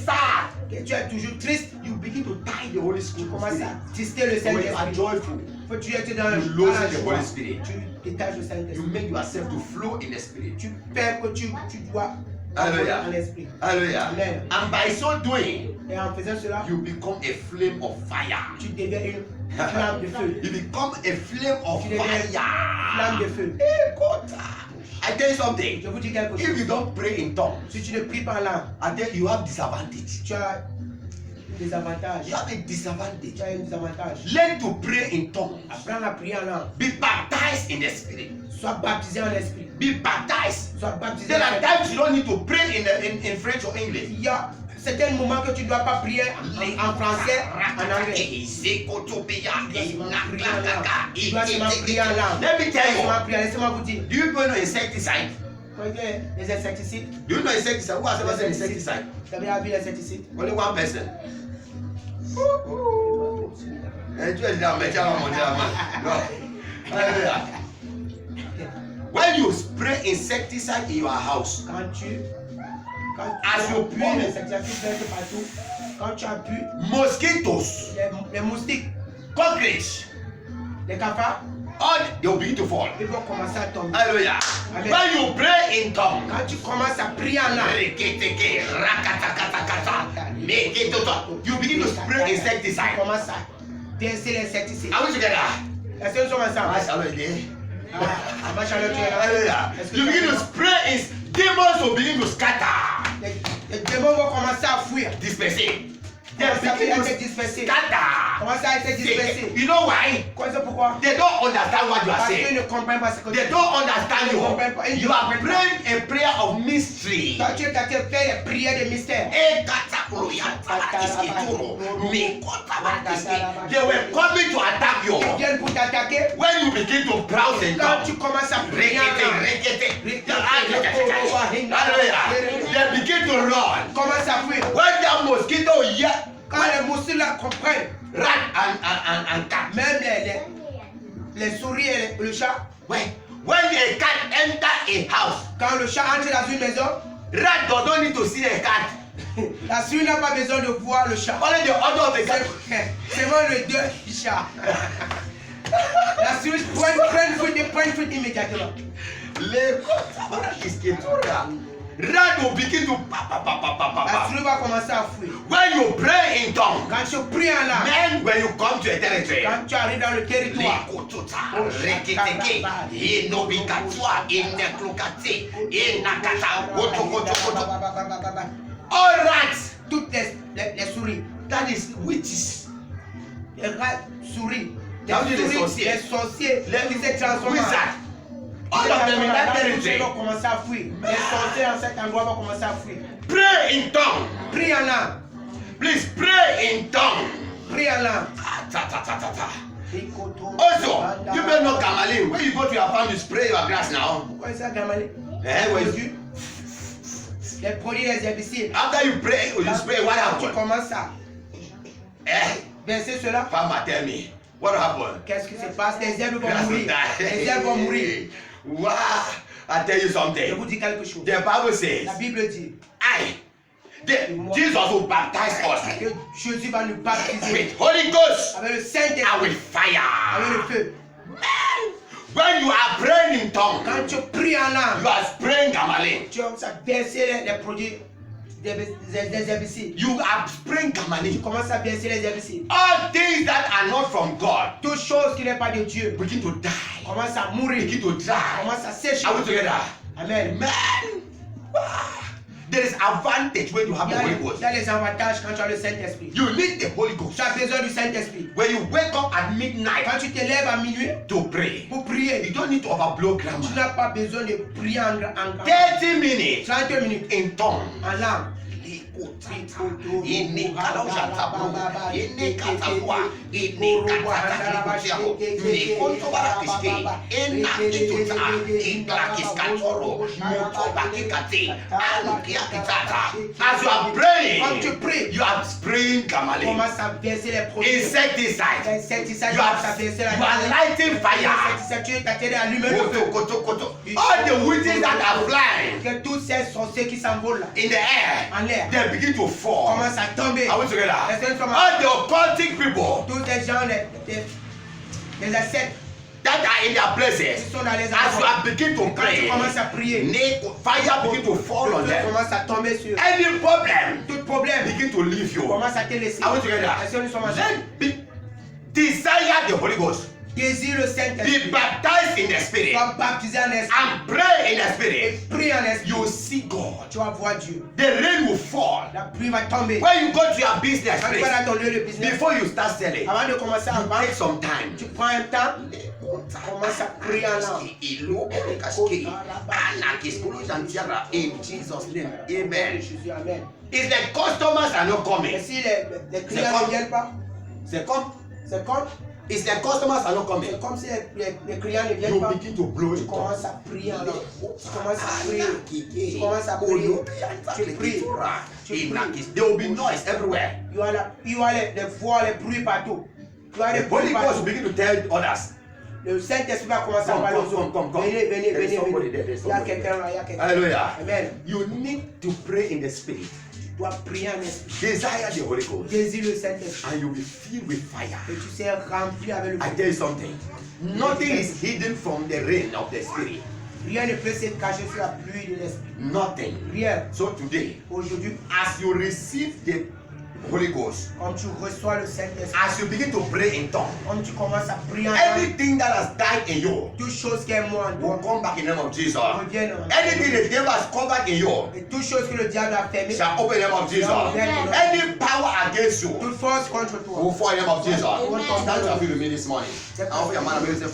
sad. Que tu es toujours triste, You begin to tie the Holy tu Spirit. commences à trister le When you are Saint-Esprit. joyful, Faut que tu es dans la you dans lose la the joie. Holy Spirit. Tu détaches le You Saint-Esprit. make yourself to flow in the Spirit. Tu fais que tu dois Hallelujah. dans l'esprit. Hallelujah. Amen. And by so doing, Et en faisant cela, you become a flame of fire. tu deviens une flamme de feu. You become a flame of Tu deviens une flamme de fire. feu. Hey, God. I tell you something. Je vous dis quelque If you chose. don't pray in tongues, Si tu ne pries pas là, I tell you, you have disadvantage. tu as des avantages. You have a disadvantage. Tu as un désavantage. Learn to pray in tongues. Apprends à prier en langue. Be baptized in the Spirit. Sois baptisé en esprit. Be baptized. Sois baptisé There en are esprit. times you don't need to pray in French or English. Il y a certains moments que tu ne dois pas prier en français, en anglais. Tu dois seulement prier en langue. Let me tell Seulement you. prier. Laissez-moi vous dire. Do you know insecticide? Voyez les insecticides. Do you know insecticide? Who has ever said insecticide? Vous avez vu les insecticides? Only one person. When you spray insecticide in your house, Quand tu As you appuies pour- les insecticides partout, quand tu appuies mosquitoes, les moustiques, cockroach, les cafards, all they will begin to fall. ils vont commencer à tomber. Hallelujah. Amen. When you pray in tongues, Quand tu commences à prier en langue, reketeke, rakatakatakata, meketoto, you begin to spray tu insecticide. commences à verser les insecticides. Are we together? Est-ce que nous sommes ensemble? Ah, ma chaleur, tu es là? Hallelujah. Est-ce que You tu begin es to là? spray demons will begin to scatter, Les démons vont commencer à fuir. disperser. They Commencer à begin être to dispersés. scatter. Commencer à être dispersés. You know why? C'est pourquoi? They don't understand what you are Parce qu'ils saying. ne comprennent pas ce que tu They dis. don't understand you. Ils You ne are comprennent pas. praying a prayer of mystery. Quand tu es en train de faire les prières de mystère, They were coming to attack you. ils viennent pour t'attaquer. When you begin to browse in Quand tu tongues, commences à prier en langue, hallelujah, they begin to run. commence à fuir. When that mosquito hear Quand les moustiques là comprennent, rat and cat, même les souris et le chat, when a cat enter a house, quand le chat entre dans une maison, rat does not need to see a cat. la souris n'a pas besoin de voir le chat. Only the odor of the cat. C'est vraiment le dieu du chat. La souris prend fuite immédiatement. Le isketoria. Rat will begin to La souris va commencer à fuir. When you pray in tongues, Quand tu pries en langue, man, when you come to a territory, quand tu arrives dans le territoire, Lekotota, reketeke, inobikatua, ineklokate, inakata, wotokotokoto. All rats, toutes les souris, that is witches, les rats souris, les Ça veut dire les souris, sorciers. les sorciers les qui se transforment en wizards, all of them in that Ils territory. vont commencer à fuir. Les sorciers en cet endroit vont commencer à fuir. Pray in tongues. Prie en langue. Please pray in tongues. Prie en langue. Ta, ta, ta, ta, ta. Also, you better not Kamali. When you go to your farm, you spray your grass now. Pourquoi ça, Gamali? Where you? Les produits, les herbicides. After you pray, you spray, what Quand tu happened? commences à verser cela, Farmer, tell me. What happened? qu'est-ce qui se passe? Les herbes vont Grass will mourir. die. Les herbes vont mourir. Wow. I tell you Je something. vous dis quelque chose. The Bible says, La Bible dit Jesus will baptize us que Jésus va nous baptiser with Holy Ghost avec le and Saint-Esprit, with fire. avec le feu. When you are praying in tongues, Quand tu pries en langue, you are spraying Kamali. tu as versé les produits des herbicides. You are spraying Tu Gamani. commences à verser les herbicides. All things that are not from God Toute chose qui n'est pas de Dieu begin to die. commence à mourir, Begin to die. commence à sécher. Are we together? Amen. Man, there is advantage when you have Il the y, a, Holy il Ghost. y a les avantages quand tu as le Saint-Esprit. You need the Holy Ghost. Tu as besoin du Saint-Esprit. When you wake up at midnight Quand tu te lèves à minuit to pray, pour you prier, don't need to overblow tu grammar. n'as pas besoin de prier en 30 minutes 30 minutes in tongue. en langue. As you are praying, Quand tu pries, you are spraying Gamali. commence à verser les produits. Insecticide. L'insecticide You commence à are, verser la you are lighting fire. L'insecticide, tu es t'attirer à allumer le feu. All the witches that are flying Que tous ces sorciers qui s'envolent là, in the air, en l'air, they begin to fall. commencent à tomber. Are we together? Est-ce que nous sommes All the occultic people tous ces gens, les ascètes that are in their places, qui sont dans les as you endroits, are begin to quand tu pray, commences à prier, fire begin to fall on le feu them. commence à tomber sur Any problem tout problème. begin to leave you. Commence à te laisser. Are we together? Est-ce que nous sommes ensemble? Then desire the Holy Ghost. Désire le Be Saint-Esprit. baptized in the Spirit Sois baptisé en esprit. and pray in the Et Spirit. prie en esprit. You will see God. Tu vas voir Dieu. The rain will fall. La pluie va tomber. When you go to your business Quand tu vas place, dans ton lieu de business, before you start selling, avant de commencer à you vendre, take some time. tu prends un temps, commence à prier en langue. In Jesus' name, amen. Jésus, amen. If the customers are not Et coming, si les clients comme- ne viennent pas, c'est comme c'est comme, if the customers are not coming, c'est comme si les clients ne viennent you pas. begin to blow Tu it. commences à prier en langue. Tu commences à prier. Tu commences à prier. Tu pries. Tu pries. There will be noise everywhere. Il y aura les voix, les bruits partout. Il y aura les The Holy bruits Ghost will partout. begin to tell others. Le Saint-Esprit va commencer à Come, parler come, aux autres. come, come. Venez, venez, There is venez, somebody venez. there, there is Il y a somebody quelqu'un là, il y a quelqu'un. Hallelujah. Amen. You need to pray in the Spirit. Tu dois prier en esprit. Desire the Holy Ghost. Désire le Saint-Esprit. And you'll be filled with fire. Et tu seras rempli avec le I feu. tell you something. Nothing is hidden from the rain of the Spirit. Rien ne peut se cacher sur la pluie de l'esprit. Nothing. Rien. So today, Aujourd'hui, as you receive the Holy Ghost, comme tu reçois le Saint-Esprit, as you begin to pray in tongues, comme tu commences à prier en langue, everything that has died in you toute chose qui est morte will come back in the name of Jesus. revient en Anything the devil has covered in you Et toute chose que le diable a fermée, shall open in the name of Jesus. Any power against you toute force contre toi. will fall in the name of Jesus. Stand to your feet with me this morning. I offer your man a Father.